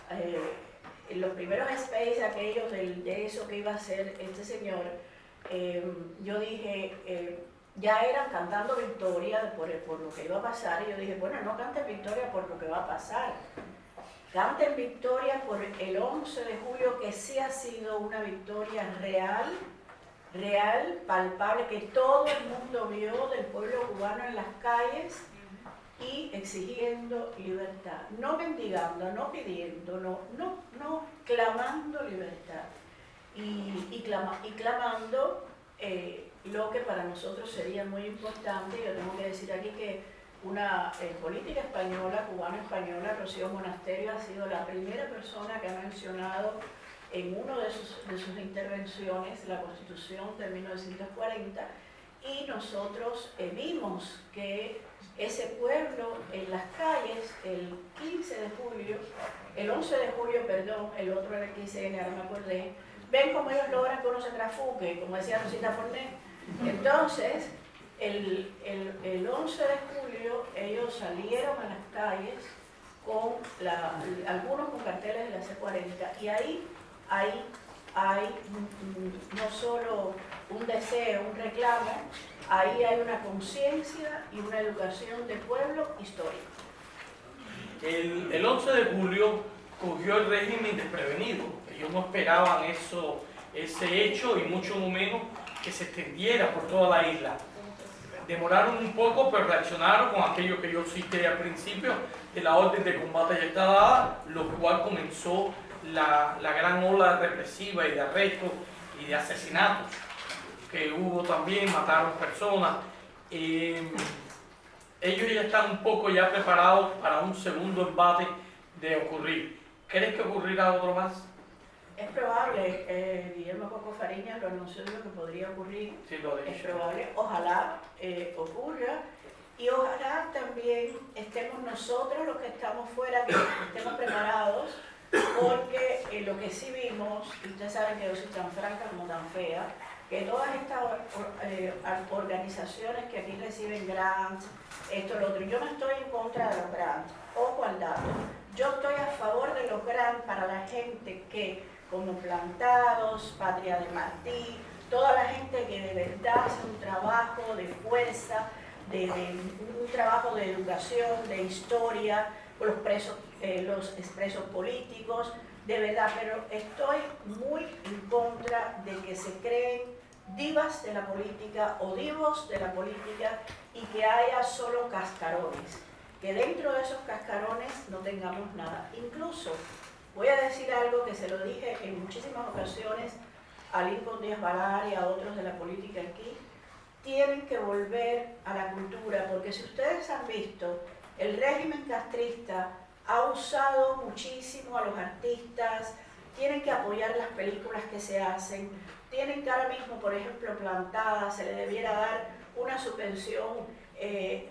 en los primeros space aquellos de eso que iba a hacer este señor, yo dije, ya eran cantando victoria por lo que iba a pasar, y yo dije, bueno, no canten victoria por lo que va a pasar, canten victoria por el 11 de julio, que sí ha sido una victoria real, palpable, que todo el mundo vio del pueblo cubano en las calles y exigiendo libertad, no mendigando, no pidiendo, no clamando libertad y clamando lo que para nosotros sería muy importante. Yo tengo que decir aquí que una política española, cubano-española, Rocío Monasterio, ha sido la primera persona que ha mencionado en una de sus intervenciones la Constitución de 1940, y nosotros vimos que ese pueblo en las calles el 15 de julio, el 11 de julio, perdón, el otro era el 15N, ahora me acordé, ven cómo ellos logran que uno se trafuque, como decía Rosita Forné. Entonces, el 11 de julio ellos salieron a las calles con algunos con carteles de la C40, y ahí hay no solo un deseo, un reclamo, ahí hay una conciencia y una educación de pueblo histórico. El 11 de julio cogió el régimen desprevenido. Ellos no esperaban ese hecho, y mucho menos que se extendiera por toda la isla. Demoraron un poco, pero reaccionaron con aquello que yo cité al principio, de la orden de combate ya está dada, lo cual comenzó la gran ola represiva y de arrestos y de asesinatos que hubo también, mataron personas. Ellos ya están un poco ya preparados para un segundo embate de ocurrir. ¿Crees que ocurrirá otro más? Es probable, Guillermo Coco Fariñas lo anunció de lo que podría ocurrir. Sí, lo he Es dicho. probable, ojalá ocurra, y ojalá también estemos nosotros los que estamos fuera, que estemos preparados, porque lo que sí vimos, y ustedes saben que yo soy tan franca como tan fea, que todas estas organizaciones que aquí reciben grants, esto, lo otro, yo no estoy en contra de los grants, ojo al dato, yo estoy a favor de los grants para la gente que, como Plantados, Patria de Martí, toda la gente que de verdad hace un trabajo de fuerza, un trabajo de educación, de historia, con los expresos políticos, de verdad, pero estoy muy en contra de que se creen divas de la política o divos de la política y que haya solo cascarones, que dentro de esos cascarones no tengamos nada. Incluso voy a decir algo que se lo dije en muchísimas ocasiones a Lincoln Díaz Balar y a otros de la política aquí: tienen que volver a la cultura, porque si ustedes han visto, el régimen castrista ha usado muchísimo a los artistas, tienen que apoyar las películas que se hacen, tienen que ahora mismo, por ejemplo, Plantadas, se le debiera dar una subvención,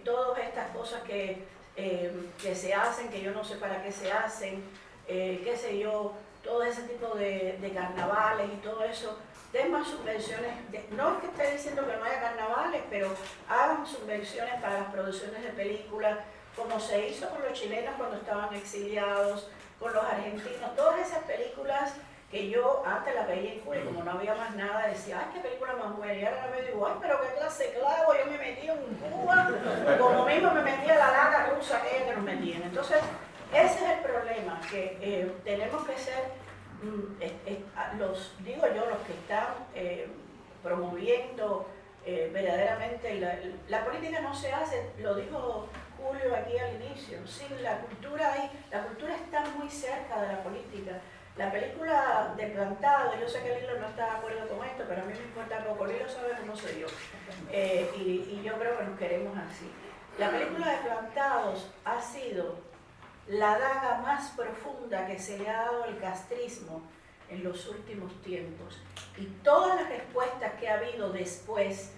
todas estas cosas que se hacen, que yo no sé para qué se hacen, qué sé yo, todo ese tipo de carnavales y todo eso, den más subvenciones, no es que esté diciendo que no haya carnavales, pero hagan subvenciones para las producciones de películas, como se hizo con los chilenos cuando estaban exiliados, con los argentinos, todas esas películas que yo antes las veía en Cuba y como no había más nada, decía, ay, qué película más buena, y ahora me digo, ay, pero qué clase de clavo, yo me metí en Cuba, como mismo me metí a la laga rusa aquella que nos metían. Entonces, ese es el problema, que tenemos que ser, digo yo, los que están promoviendo verdaderamente, la política no se hace, lo dijo Julio aquí al inicio, sin la cultura la cultura está muy cerca de la política. La película de Plantado, yo sé que Lilo no está de acuerdo con esto, pero a mí me importa poco, Lilo sabe cómo soy yo, y yo creo que nos queremos así. La película de Plantados ha sido la daga más profunda que se le ha dado al castrismo en los últimos tiempos, y todas las respuestas que ha habido después,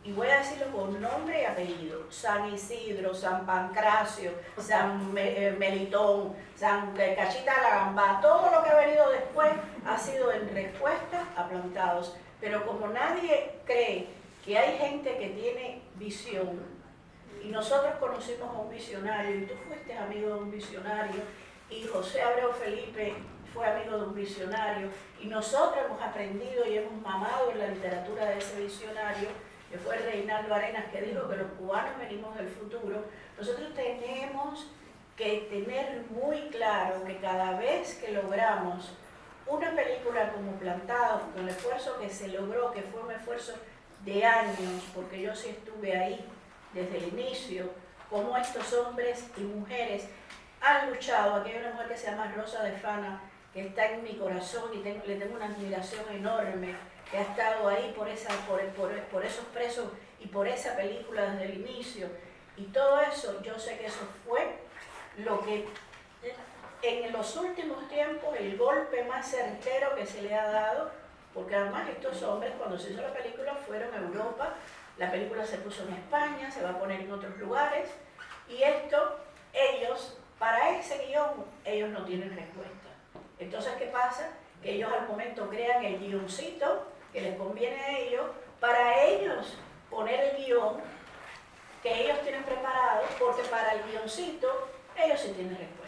y voy a decirlo con nombre y apellido: San Isidro, San Pancracio, San Melitón, San Cachita de la Gambá, todo lo que ha venido después ha sido en respuesta a Plantados. Pero como nadie cree que hay gente que tiene visión, y nosotros conocimos a un visionario, y tú fuiste amigo de un visionario, y José Abreu Felipe fue amigo de un visionario, y nosotros hemos aprendido y hemos mamado en la literatura de ese visionario, que fue Reinaldo Arenas, que dijo que los cubanos venimos del futuro. Nosotros tenemos que tener muy claro que cada vez que logramos una película como Plantado, con el esfuerzo que se logró, que fue un esfuerzo de años, porque yo sí estuve ahí desde el inicio, como estos hombres y mujeres han luchado. Aquí hay una mujer que se llama Rosa de Fana, que está en mi corazón y le tengo una admiración enorme, que ha estado ahí por esos presos y por esa película desde el inicio. Y todo eso, yo sé que eso fue lo que en los últimos tiempos, el golpe más certero que se le ha dado, porque además estos hombres, cuando se hizo la película, fueron a Europa, la película se puso en España, se va a poner en otros lugares, y esto, ellos, para ese guión, ellos no tienen respuesta. Entonces, ¿qué pasa? Que ellos al momento crean el guioncito que les conviene a ellos, para ellos poner el guión que ellos tienen preparado, porque para el guioncito ellos sí tienen respuesta.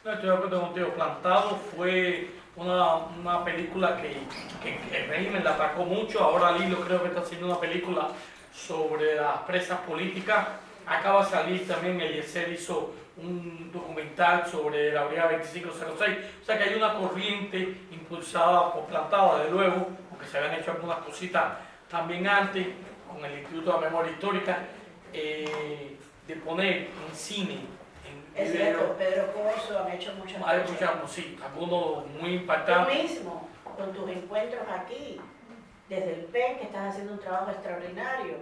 No, estoy de acuerdo contigo. Plantado fue una película que el régimen la atacó mucho. Ahora Lilo creo que está haciendo una película sobre las presas políticas. Acaba de salir también, Eliezer hizo un documental sobre la Brigada 2506. O sea que hay una corriente impulsada por Plantado, desde luego, porque se habían hecho algunas cositas también antes, con el Instituto de Memoria Histórica, de poner en cine, Es cierto, Pedro Corso han hecho muchas cosas. hay muchas, sí, algunos muy Tú impactantes. mismo, con tus encuentros aquí, desde el PEN, que estás haciendo un trabajo extraordinario.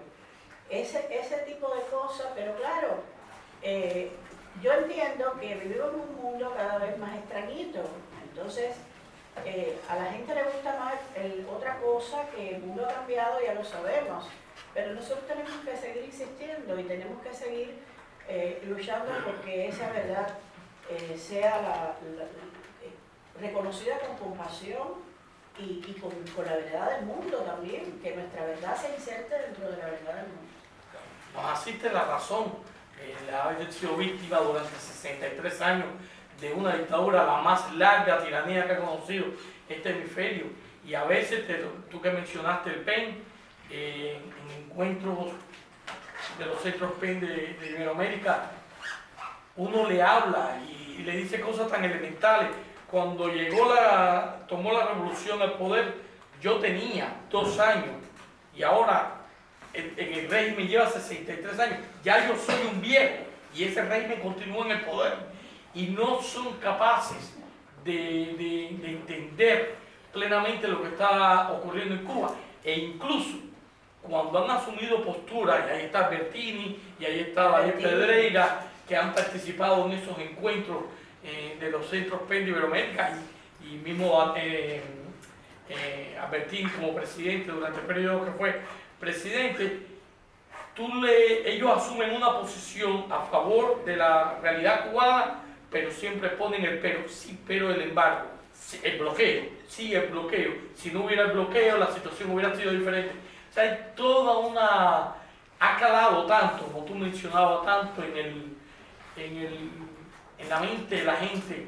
Ese tipo de cosas, pero claro, yo entiendo que vivimos en un mundo cada vez más extrañito. Entonces, a la gente le gusta más otra cosa, que el mundo ha cambiado, ya lo sabemos. Pero nosotros tenemos que seguir insistiendo y tenemos que seguir luchando porque esa verdad sea reconocida con compasión y con la verdad del mundo también, que nuestra verdad se inserte dentro de la verdad del mundo. Nos asiste la razón. Ha sido víctima durante 63 años de una dictadura, la más larga tiranía que ha conocido este hemisferio. Y a veces, tú que mencionaste el PEN, en encuentros de los centros PEN de Iberoamérica, uno le habla y le dice cosas tan elementales. Cuando tomó la revolución al poder, yo tenía 2 años y ahora en el régimen lleva 63 años. Ya yo soy un viejo y ese régimen continúa en el poder y no son capaces de entender plenamente lo que está ocurriendo en Cuba. E incluso cuando han asumido postura, y ahí está Bertini, y ahí está David Pedreira, que han participado en esos encuentros de los centros PEN de Iberoamérica, y mismo a Bertini como presidente durante el periodo que fue presidente, ellos asumen una posición a favor de la realidad cubana, pero siempre ponen el pero, sí, pero el embargo, sí, el bloqueo, sí, el bloqueo. Si no hubiera el bloqueo, la situación hubiera sido diferente. O sea, hay toda una... Ha calado tanto, como tú mencionabas, tanto en la mente de la gente,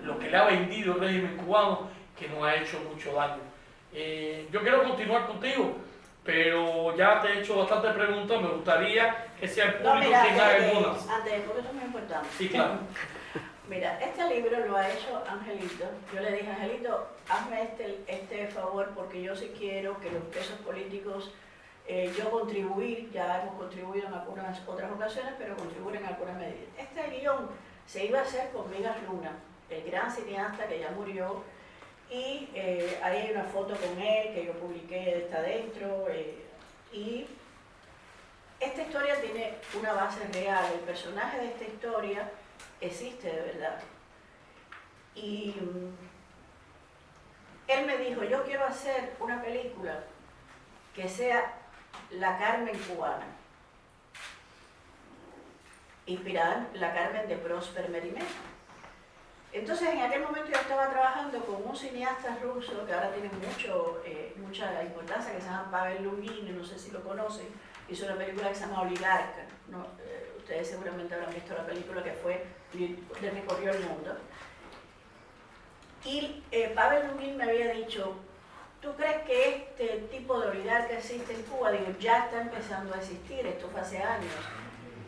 lo que le ha vendido el régimen cubano, que nos ha hecho mucho daño. Yo quiero continuar contigo, pero ya te he hecho bastantes preguntas. Me gustaría que sea el público quien haga algunas. Antes, porque eso es muy importante. Sí, claro. Mira, este libro lo ha hecho Angelito. Yo le dije, Angelito, hazme este favor porque yo sí quiero que los presos políticos, yo contribuir, ya hemos contribuido en algunas otras ocasiones, pero contribuir en algunas medidas. Este guión se iba a hacer con Vigas Luna, el gran cineasta que ya murió, y ahí hay una foto con él que yo publiqué, está adentro, y esta historia tiene una base real. El personaje de esta historia existe de verdad. Y él me dijo, yo quiero hacer una película que sea la Carmen cubana, inspirada en la Carmen de Prosper Mérimée. Entonces en aquel momento yo estaba trabajando con un cineasta ruso que ahora tiene mucha importancia, que se llama Pavel Lungin, no sé si lo conocen. Hizo una película que se llama Oligarca, ¿no? ustedes seguramente habrán visto la película que fue De mí corrió el mundo. Y Pavel Lugin me había dicho, ¿tú crees que este tipo de oligarca que existe en Cuba? Digo, ya está empezando a existir, esto fue hace años.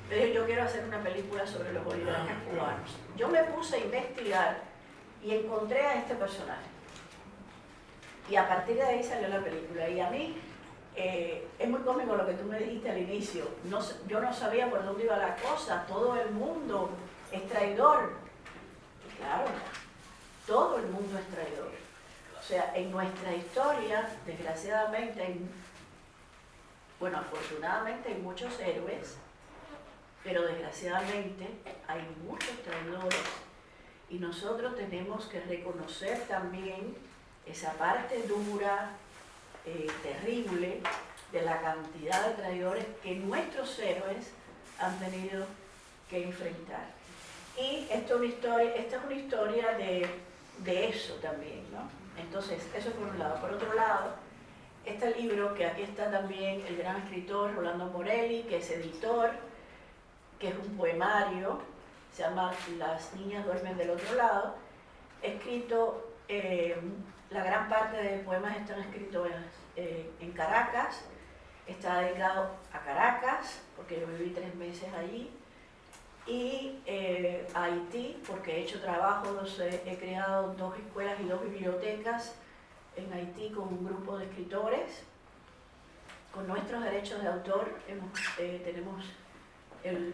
Pero yo quiero hacer una película sobre los oligarcas cubanos. Yo me puse a investigar y encontré a este personaje. Y a partir de ahí salió la película. Y a mí es muy cómico lo que tú me dijiste al inicio. Yo no sabía por dónde iba la cosa. Todo el mundo es traidor. Y claro, todo el mundo es traidor. O sea, en nuestra historia, desgraciadamente, bueno, afortunadamente hay muchos héroes, pero desgraciadamente hay muchos traidores. Y nosotros tenemos que reconocer también esa parte dura, terrible, de la cantidad de traidores que nuestros héroes han tenido que enfrentar. Y esta es una historia de eso también, ¿no? Entonces, eso por un lado. Por otro lado, este libro, que aquí está también el gran escritor Rolando Morelli, que es editor, que es un poemario, se llama Las niñas duermen del otro lado, escrito, la gran parte de poemas están escritos en Caracas, está dedicado a Caracas, porque yo viví 3 meses allí, y a Haití, porque he hecho trabajos, he creado 2 escuelas y 2 bibliotecas en Haití con un grupo de escritores. Con nuestros derechos de autor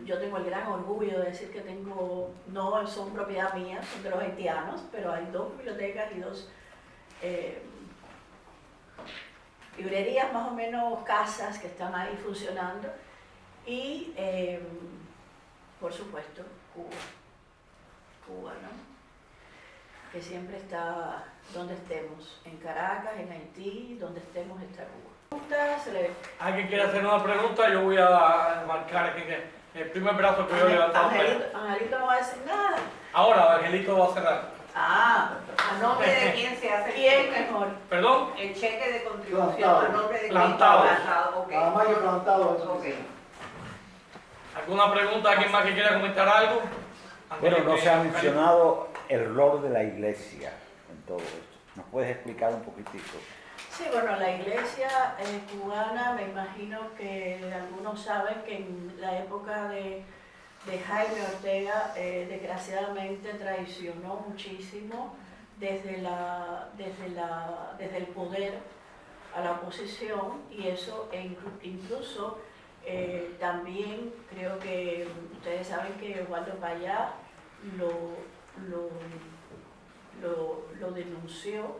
yo tengo el gran orgullo de decir que no son propiedad mía, son de los haitianos, pero hay 2 bibliotecas y 2 librerías, más o menos casas que están ahí funcionando. Y por supuesto, Cuba, ¿no? Que siempre está donde estemos, en Caracas, en Haití, donde estemos está Cuba. ¿Alguien quiere hacer una pregunta? Yo voy a marcar aquí el primer brazo que yo he levantado. Angelito no va a decir nada. Ahora, Angelito va a cerrar. ¿A nombre de quién se hace? ¿Quién mejor? ¿Perdón? El cheque de contribución, Plantado. ¿a nombre de quién? Plantado. Plantado, ok. Nada más que plantado eso. Ok. ¿Alguna pregunta? ¿Alguien más que quiera comentar algo? Bueno, no se ha Angelito. mencionado el rol de la iglesia en todo esto. ¿Nos puedes explicar un poquitico? Sí, bueno, la iglesia cubana, me imagino que algunos saben que en la época de Jaime Ortega, desgraciadamente traicionó muchísimo desde el poder a la oposición, y eso incluso también creo que ustedes saben que Osvaldo Payá lo denunció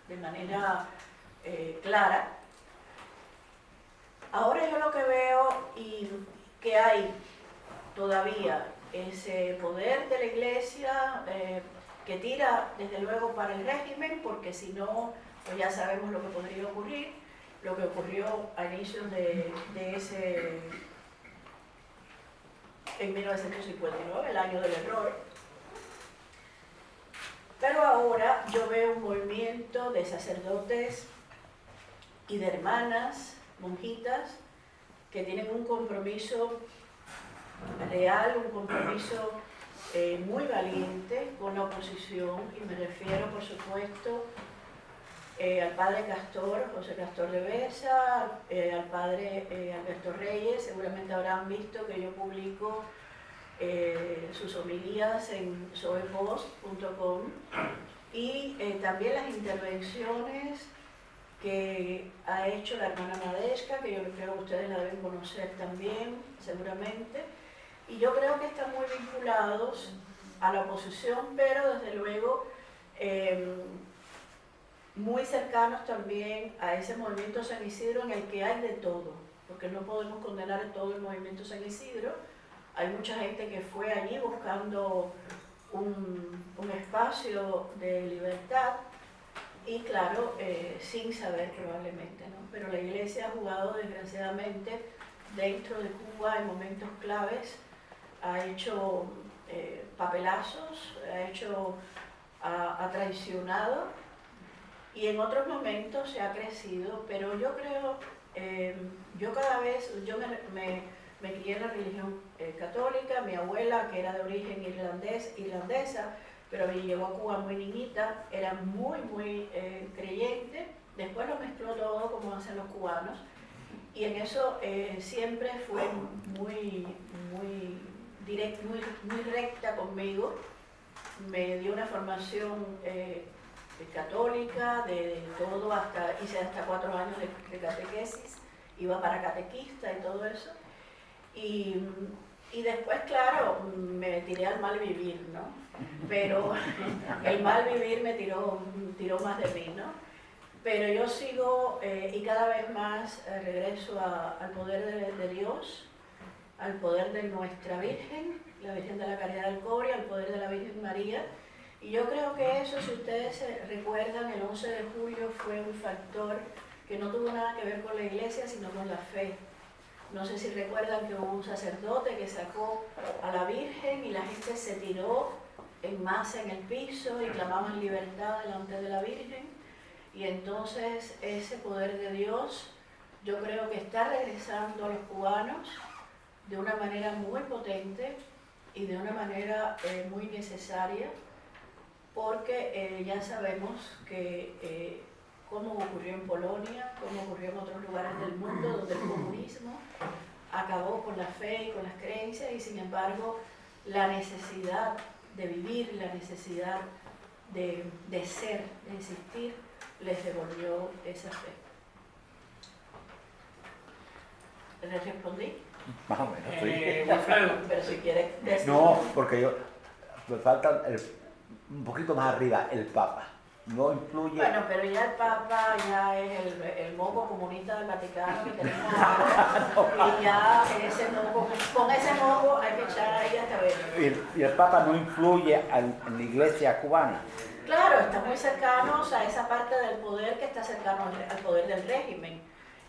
de manera clara. Ahora yo lo que veo y que hay todavía ese poder de la iglesia que tira desde luego para el régimen, porque si no, pues ya sabemos lo que podría ocurrir, lo que ocurrió a inicios en 1959, el año del error. Pero ahora yo veo un movimiento de sacerdotes y de hermanas, monjitas, que tienen un compromiso real, un compromiso muy valiente con la oposición, y me refiero, por supuesto, al padre Castor, José Castor de Besa, al padre Alberto Reyes. Seguramente habrán visto que yo publico sus homilías en soepost.com, y también las intervenciones que ha hecho la hermana Nadeshka, que yo creo que ustedes la deben conocer también, seguramente, y yo creo que están muy vinculados a la oposición, pero desde luego muy cercanos también a ese movimiento San Isidro, en el que hay de todo, porque no podemos condenar todo el movimiento San Isidro. Hay mucha gente que fue allí buscando un espacio de libertad, y claro, sin saber probablemente, ¿no? Pero la iglesia ha jugado desgraciadamente dentro de Cuba en momentos claves, ha hecho papelazos, ha traicionado, y en otros momentos se ha crecido, pero yo creo, yo cada vez, me crié en la religión católica. Mi abuela, que era de origen irlandesa, pero llegó a Cuba muy niñita, era muy creyente. Después lo mezcló todo como hacen los cubanos. Y en eso siempre fue muy recta conmigo. Me dio una formación católica, de todo, hice hasta 4 años de catequesis, iba para catequista y todo eso. Y después, claro, me tiré al mal vivir, ¿no? Pero el mal vivir me tiró más de mí, ¿no? Pero yo sigo y cada vez más regreso al poder de Dios, al poder de nuestra Virgen, la Virgen de la Caridad del Cobre, al poder de la Virgen María. Y yo creo que eso, si ustedes recuerdan, el 11 de julio fue un factor que no tuvo nada que ver con la iglesia, sino con la fe. No sé si recuerdan que hubo un sacerdote que sacó a la Virgen y la gente se tiró en masa en el piso y clamaban libertad delante de la Virgen. Y entonces ese poder de Dios yo creo que está regresando a los cubanos de una manera muy potente y de una manera muy necesaria, porque ya sabemos que como ocurrió en Polonia, como ocurrió en otros lugares del mundo donde el comunismo acabó con la fe y con las creencias, y sin embargo la necesidad de vivir, la necesidad de ser, de existir, les devolvió esa fe. ¿Les respondí? Más o menos, sí. Wilfredo, Pero si quieres decir... No, porque me falta un poquito más arriba, el Papa. No influye. Bueno, pero ya el Papa ya es el moco comunista del Vaticano que tenemos ahora, y ya ese moco, con ese moco hay que echar ahí hasta ver. ¿Y el Papa no influye en la iglesia cubana? Claro, está muy cercanos a esa parte del poder que está cercano al poder del régimen.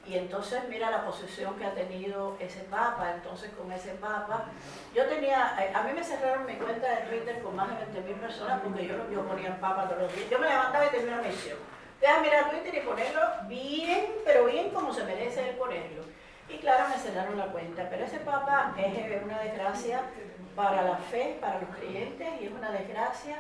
Y entonces mira la posición que ha tenido ese Papa. Entonces con ese Papa, a mí me cerraron mi cuenta de Twitter con más de 20.000 personas porque yo ponía el Papa todos los días. Yo me levantaba y tenía una misión. Deja mirar Twitter y ponerlo bien, pero bien como se merece él ponerlo. Y claro, me cerraron la cuenta. Pero ese Papa es una desgracia para la fe, para los creyentes, y es una desgracia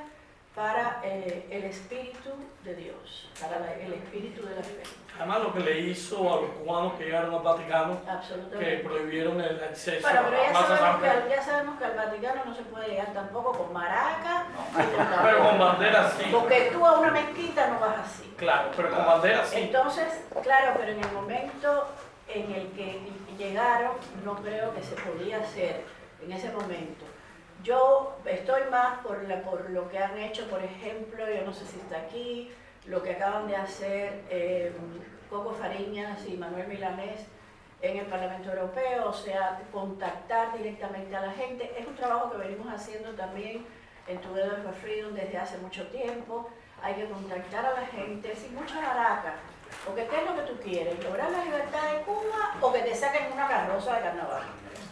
para el Espíritu de Dios, para el Espíritu de la fe. además lo que le hizo a los cubanos que llegaron al Vaticano, que Absolutamente. prohibieron el acceso Bueno, pero a la Plaza San Pedro. ya sabemos que al Vaticano no se puede llegar tampoco con maracas, Pero con bandera sí. porque tú a una mezquita no vas así. Claro, pero con bandera sí. Entonces, claro, pero en el momento en el que llegaron, no creo que se podía hacer en ese momento. Yo estoy más por lo que han hecho, por ejemplo, yo no sé si está aquí, lo que acaban de hacer Coco Fariñas y Manuel Milanés en el Parlamento Europeo, o sea, contactar directamente a la gente. Es un trabajo que venimos haciendo también en Together for Freedom desde hace mucho tiempo. Hay que contactar a la gente sin mucha baraca, porque ¿qué es lo que tú quieres? ¿Lograr la libertad de Cuba o que te saquen una carroza de carnaval?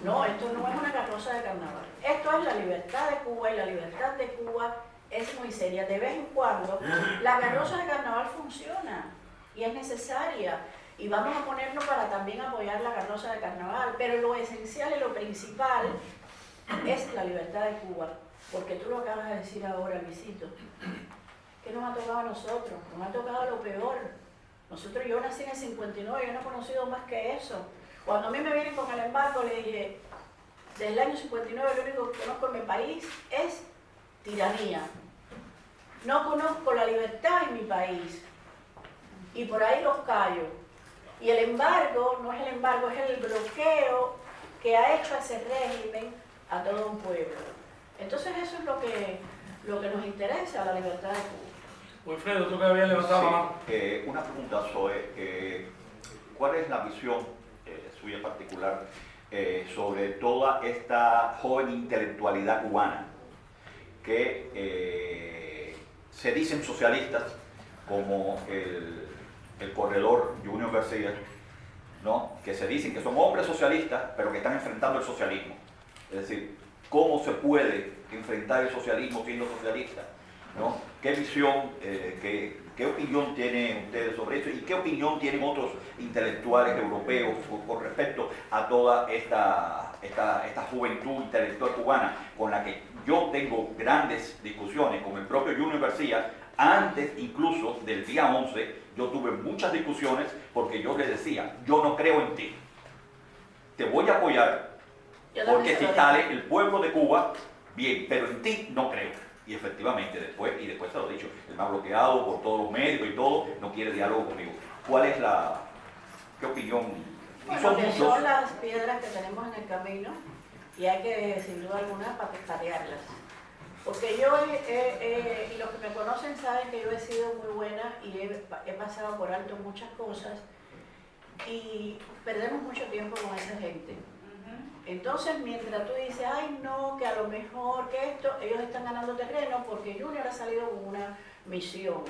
No, esto no es una carroza de carnaval. Esto es la libertad de Cuba, y la libertad de Cuba es muy seria. De vez en cuando la carroza de carnaval funciona y es necesaria, y vamos a ponernos para también apoyar la carroza de carnaval, pero lo esencial y lo principal es la libertad de Cuba, porque tú lo acabas de decir ahora, Luisito. ¿Qué nos ha tocado a nosotros? Nos ha tocado lo peor. Yo nací en el 59, yo no he conocido más que eso. Cuando a mí me vienen con el embargo, le dije, desde el año 59 lo único que conozco en mi país es tiranía. No conozco la libertad en mi país. Y por ahí los callo. Y el embargo, no es el embargo, es el bloqueo que ha hecho ese régimen a todo un pueblo. Entonces eso es lo que nos interesa, la libertad de Cuba. Wilfredo, tú que habías levantado la mano. Una pregunta, Zoe. ¿Cuál es la visión suya particular sobre toda esta joven intelectualidad cubana que se dicen socialistas, como el corredor Junior García, ¿no? Que se dicen que son hombres socialistas, pero que están enfrentando el socialismo? Es decir, ¿cómo se puede enfrentar el socialismo siendo socialista? ¿no? ¿Qué visión, qué opinión tienen ustedes sobre eso y qué opinión tienen otros intelectuales europeos con respecto a toda esta juventud intelectual cubana con la que yo tengo grandes discusiones con el propio Junior García? Antes incluso del día 11 yo tuve muchas discusiones porque yo les decía, yo no creo en ti, te voy a apoyar porque si sale el pueblo de Cuba, bien, pero en ti no creo. Y efectivamente, después se lo he dicho, él me ha bloqueado por todos los medios y todo, no quiere diálogo conmigo. ¿Cuál es qué opinión? Bueno, que son las piedras que tenemos en el camino y hay que, sin duda alguna, patearlas. Porque yo, y los que me conocen saben que yo he sido muy buena y he pasado por alto muchas cosas y perdemos mucho tiempo con esa gente. Entonces, mientras tú dices, ay no, que a lo mejor que esto, ellos están ganando terreno porque Junior ha salido con una misión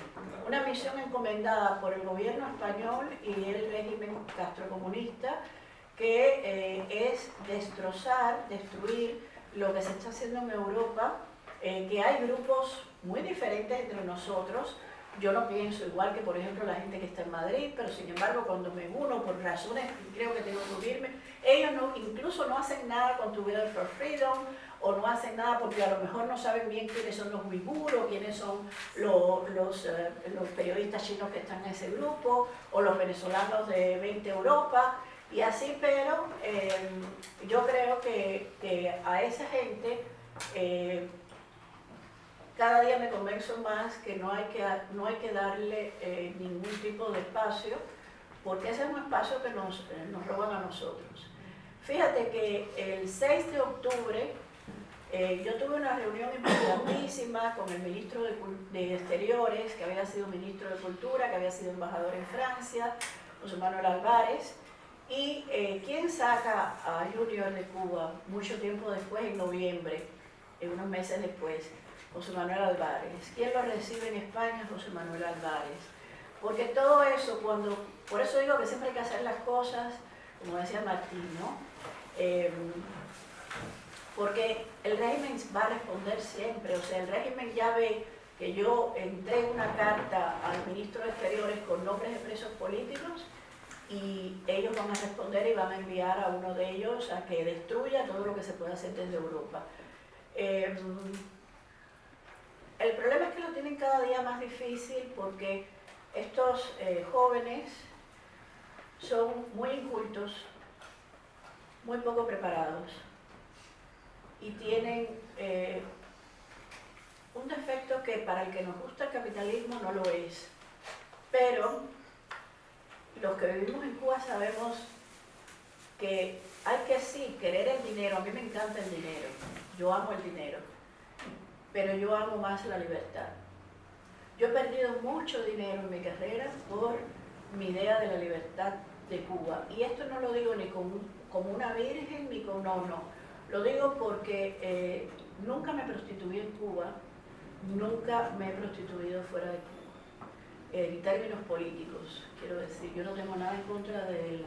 encomendada por el gobierno español y el régimen castrocomunista, que es destruir lo que se está haciendo en Europa, que hay grupos muy diferentes entre nosotros. Yo no pienso igual que, por ejemplo, la gente que está en Madrid, pero sin embargo, cuando me uno por razones que creo que tengo que unirme, ellos incluso no hacen nada con Together for Freedom, o no hacen nada porque a lo mejor no saben bien quiénes son los uiguros, quiénes son los periodistas chinos que están en ese grupo, o los venezolanos de 20 Europa, y así, pero yo creo que a esa gente cada día me convenzo más que no hay que darle ningún tipo de espacio, porque ese es un espacio que nos roban a nosotros. Fíjate que el 6 de octubre yo tuve una reunión importantísima con el ministro de Exteriores, que había sido ministro de Cultura, que había sido embajador en Francia, José Manuel Álvarez, y ¿quién saca a Junior de Cuba mucho tiempo después, en noviembre, unos meses después? José Manuel Álvarez. ¿Quién lo recibe en España? José Manuel Álvarez. Porque todo eso, por eso digo que siempre hay que hacer las cosas, como decía Martín, ¿no? Porque el régimen va a responder siempre, o sea, el régimen ya ve que yo entrego una carta al ministro de Exteriores con nombres de presos políticos y ellos van a responder y van a enviar a uno de ellos a que destruya todo lo que se pueda hacer desde Europa. El problema es que lo tienen cada día más difícil porque estos jóvenes son muy incultos, muy poco preparados y tienen un defecto que para el que nos gusta el capitalismo no lo es. Pero los que vivimos en Cuba sabemos que hay que sí querer el dinero. A mí me encanta el dinero, yo amo el dinero, pero yo amo más la libertad. Yo he perdido mucho dinero en mi carrera por mi idea de la libertad de Cuba. Y esto no lo digo ni como una virgen, ni como no. Lo digo porque nunca me prostituí en Cuba, nunca me he prostituido fuera de Cuba. En términos políticos, quiero decir, yo no tengo nada en contra de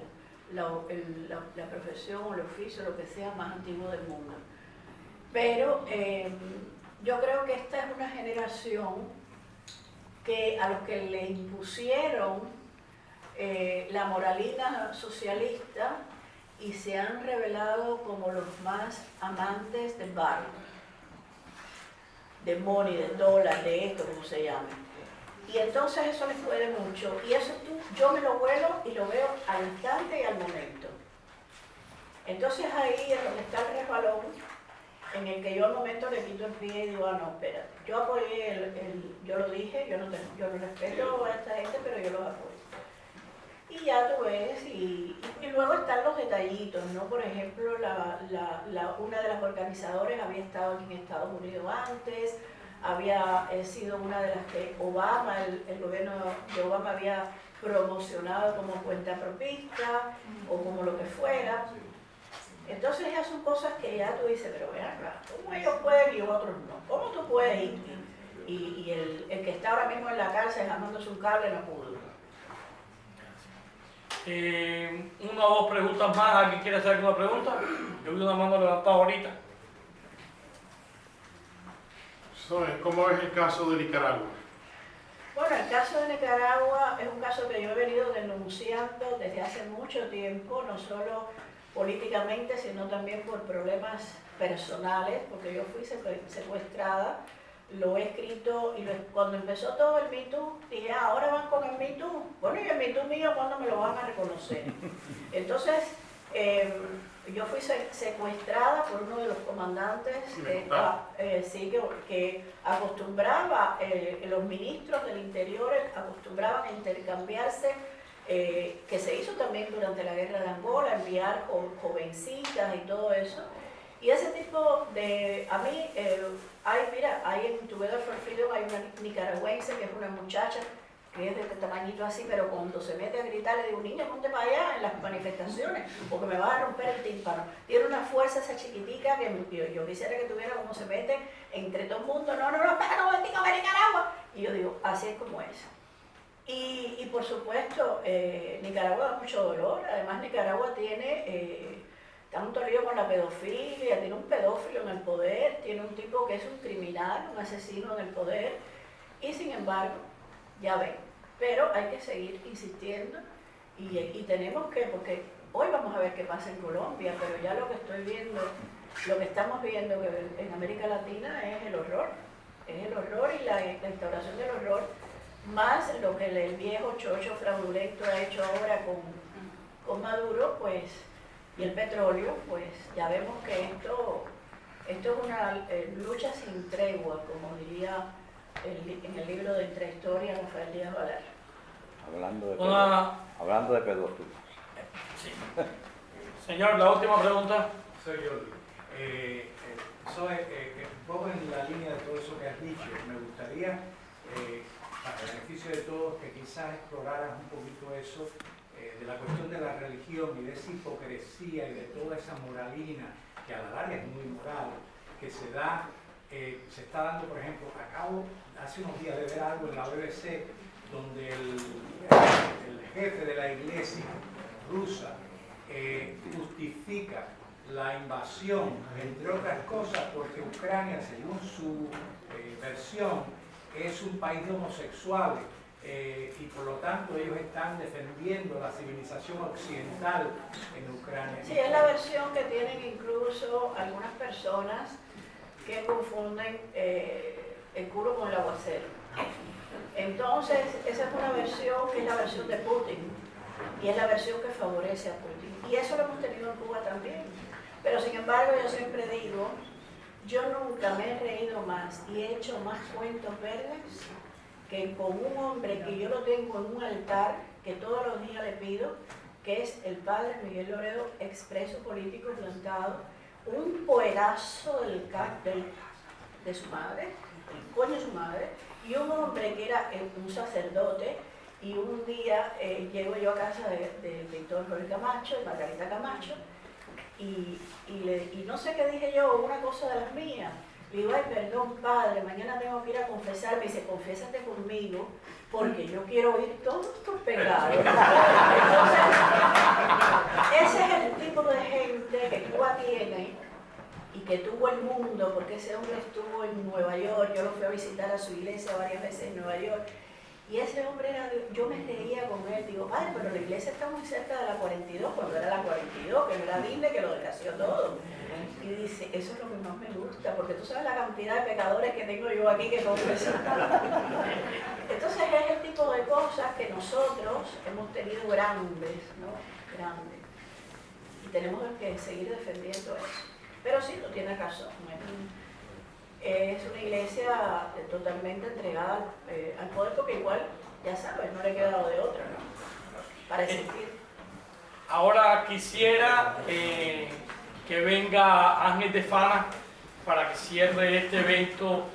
la profesión o el oficio, lo que sea más antiguo del mundo. Pero yo creo que esta es una generación que a los que le impusieron la moralina socialista y se han revelado como los más amantes del barrio, de money, de dólar, de esto, como se llame. Y entonces eso les puede mucho. Y eso yo me lo vuelo y lo veo al instante y al momento. Entonces ahí es donde está el resbalón, en el que yo al momento le quito el pie y digo, ah, no, espera, yo apoyé yo lo dije, yo no respeto a esta gente, pero yo los apoyo. Y ya tú ves, y luego están los detallitos, ¿no? Por ejemplo, una de las organizadoras había estado aquí en Estados Unidos antes, había sido una de las que el gobierno de Obama había promocionado como cuentapropista o como lo que fuera. Entonces ya son cosas que ya tú dices, pero vean acá, ¿cómo ellos pueden y otros no? ¿Cómo tú puedes ir? Y el que está ahora mismo en la cárcel jamándose un cable no pudo. Una o dos preguntas más. ¿Alguien quiere hacer alguna pregunta? Yo vi una mano levantada ahorita. ¿Cómo es el caso de Nicaragua? Bueno, el caso de Nicaragua es un caso que yo he venido denunciando desde hace mucho tiempo, no solo políticamente, sino también por problemas personales, porque yo fui secuestrada, lo he escrito y cuando empezó todo el Me Too, dije, ahora van con el Me Too. Bueno, y el Me Too mío, ¿cuándo me lo van a reconocer? Entonces, yo fui secuestrada por uno de los comandantes que acostumbraba, los ministros del Interior acostumbraban a intercambiarse, que se hizo también durante la guerra de Angola, enviar jovencitas y todo eso. Y ese tipo de, a mí, hay en Together for Freedom hay una nicaragüense que es una muchacha que es de este tamañito así, pero cuando se mete a gritar le digo, niña, ponte para allá en las manifestaciones, porque me vas a romper el tímpano. Tiene una fuerza esa chiquitica que yo quisiera que tuviera como se mete entre todo el mundo, no, espera, no, venga a Nicaragua. Y yo digo, así es como es. Y por supuesto, Nicaragua da mucho dolor, además Nicaragua tiene tanto lío con la pedofilia, tiene un pedófilo en el poder, tiene un tipo que es un criminal, un asesino en el poder, y sin embargo, ya ven, pero hay que seguir insistiendo y tenemos que, porque hoy vamos a ver qué pasa en Colombia, pero ya lo que estoy viendo, lo que estamos viendo en América Latina es el horror y la instauración del horror, más lo que el viejo chocho fraudulento ha hecho ahora con Maduro, pues, y el petróleo, pues ya vemos que esto es una lucha sin tregua, como diría en el libro de Entre Historias Rafael Díaz Valar. Hablando de pedófilos. Sí. Señor, la última pregunta. Soy yo. Un poco en la línea de todo eso que has dicho, me gustaría, para el beneficio de todos, que quizás exploraras un poquito eso, de la cuestión de la religión y de esa hipocresía y de toda esa moralina, que a la larga es muy moral, que se está dando, por ejemplo, acabo hace unos días de ver algo en la BBC, donde el jefe de la iglesia rusa justifica la invasión, entre otras cosas, porque Ucrania, según su versión, es un país de homosexuales. Y por lo tanto ellos están defendiendo la civilización occidental en Ucrania. Sí, es la versión que tienen incluso algunas personas que confunden el culo con el aguacero. Entonces, esa es una versión que es la versión de Putin y es la versión que favorece a Putin. Y eso lo hemos tenido en Cuba también. Pero sin embargo, yo siempre digo, yo nunca me he reído más y he hecho más cuentos verdes que con un hombre que yo lo tengo en un altar, que todos los días le pido, que es el padre Miguel Loredo, expreso político plantado, un poerazo de su madre, el coño de su madre, y un hombre que era un sacerdote, y un día llego yo a casa de Víctor Jorge Camacho, de Margarita Camacho, y no sé qué dije yo, una cosa de las mías. Le digo, ay, perdón, padre, mañana tengo que ir a confesar. Me dice, confiésate conmigo, porque yo quiero oír todos tus pecados. Entonces, ese es el tipo de gente que Cuba tiene y que tuvo el mundo, porque ese hombre estuvo en Nueva York, yo lo fui a visitar a su iglesia varias veces en Nueva York, y ese hombre yo me reía con él, digo, padre, pero la iglesia está muy cerca de la 42, cuando era la 42, que no era Disney, que lo desgració todo. Y dice, eso es lo que más me gusta, porque tú sabes la cantidad de pecadores que tengo yo aquí que confesar. Entonces es el tipo de cosas que nosotros hemos tenido grandes, ¿no? Grandes. Y tenemos que seguir defendiendo eso. Pero sí, tú tienes razón. Es una iglesia totalmente entregada al poder, porque igual, ya sabes, no le ha quedado de otra, ¿no? Para existir. Ahora quisiera que venga Ángel de Fana para que cierre este evento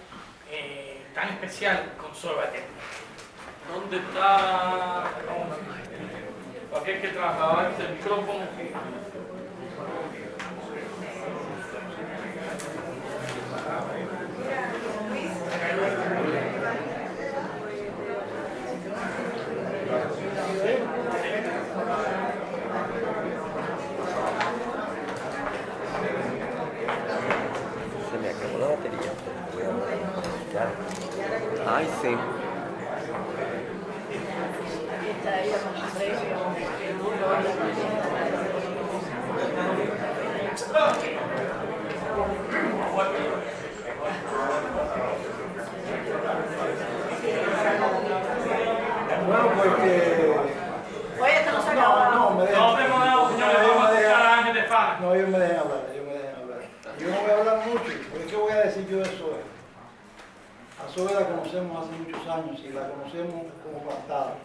tan especial con Sorbate. ¿Dónde está aquel que trabajaba en el micrófono? Se me acabó la batería. Voy a Sí. Aquí está ella con su premio. Bueno, pues Oye, esto no se acaba. no, me dejan. No tenemos nada, señores, vamos a escuchar a Ángel de Fara. No, ellos me dejan hablar, ellos me dejan hablar. Yo no voy a hablar mucho, porque ¿qué voy a decir yo de Zoe? A Zoe la conocemos hace muchos años y la conocemos como plantada.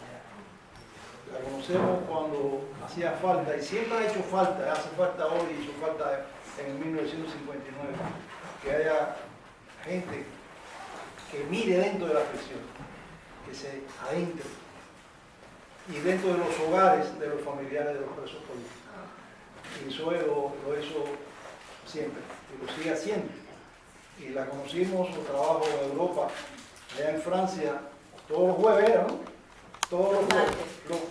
La conocemos cuando hacía falta y siempre ha hecho falta, hace falta hoy, hizo falta en el 1959, que haya gente que mire dentro de la prisión, que se adentre y dentro de los hogares de los familiares de los presos políticos. Y Zoe lo hizo siempre y lo sigue haciendo. Y la conocimos, su trabajo en Europa, allá en Francia, todos los jueves era, ¿no? Todos los jueves.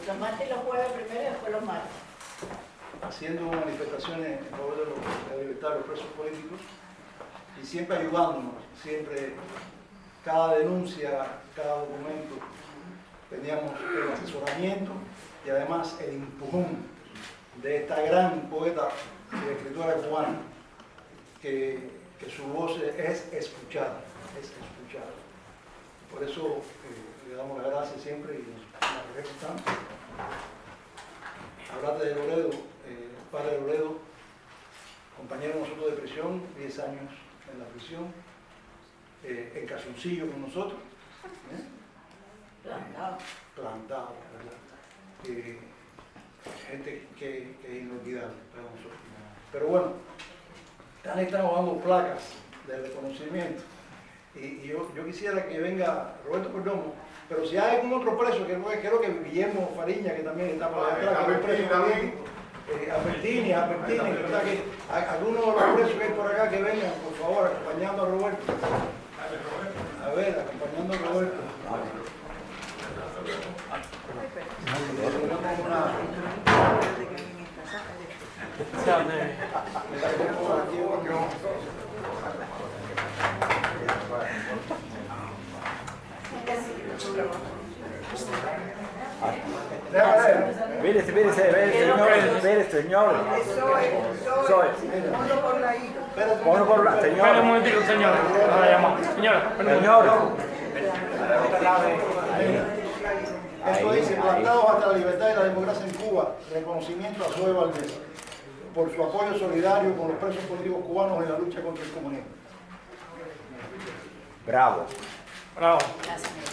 Los martes y los jueves primero y después los martes. Haciendo manifestaciones en favor de la libertad de los presos políticos y siempre ayudándonos, siempre cada denuncia, cada documento, teníamos el asesoramiento y además el empujón de esta gran poeta y escritora cubana que su voz es escuchada, Por eso le damos las gracias siempre y nos regresamos. Hablarte de Loredo, padre de Loredo, compañero de nosotros de prisión, 10 años en la prisión, en Calzoncillo con nosotros, plantado, ¿verdad? Gente que es inolvidable para nosotros. Pero bueno, estamos dando placas de reconocimiento y yo quisiera que venga Roberto Perdomo, pero si hay algún otro preso, que creo que Guillermo Fariña, que también está por allá atrás, que es preso también, Albertini, ¿verdad? Que algunos de los presos que hay por acá que vengan, por favor, acompañando a Roberto. A ver, acompañando a Roberto. Espere, señor. Ponlo por la, señor. Espera un momentico, señor. Ahora llamamos. Señora, Señor. Esto dice, plantados hasta la libertad y la democracia en Cuba, reconocimiento a Zoe Valdés por su apoyo solidario con los presos políticos cubanos en la lucha contra el comunismo. Bravo. bravo. Gracias.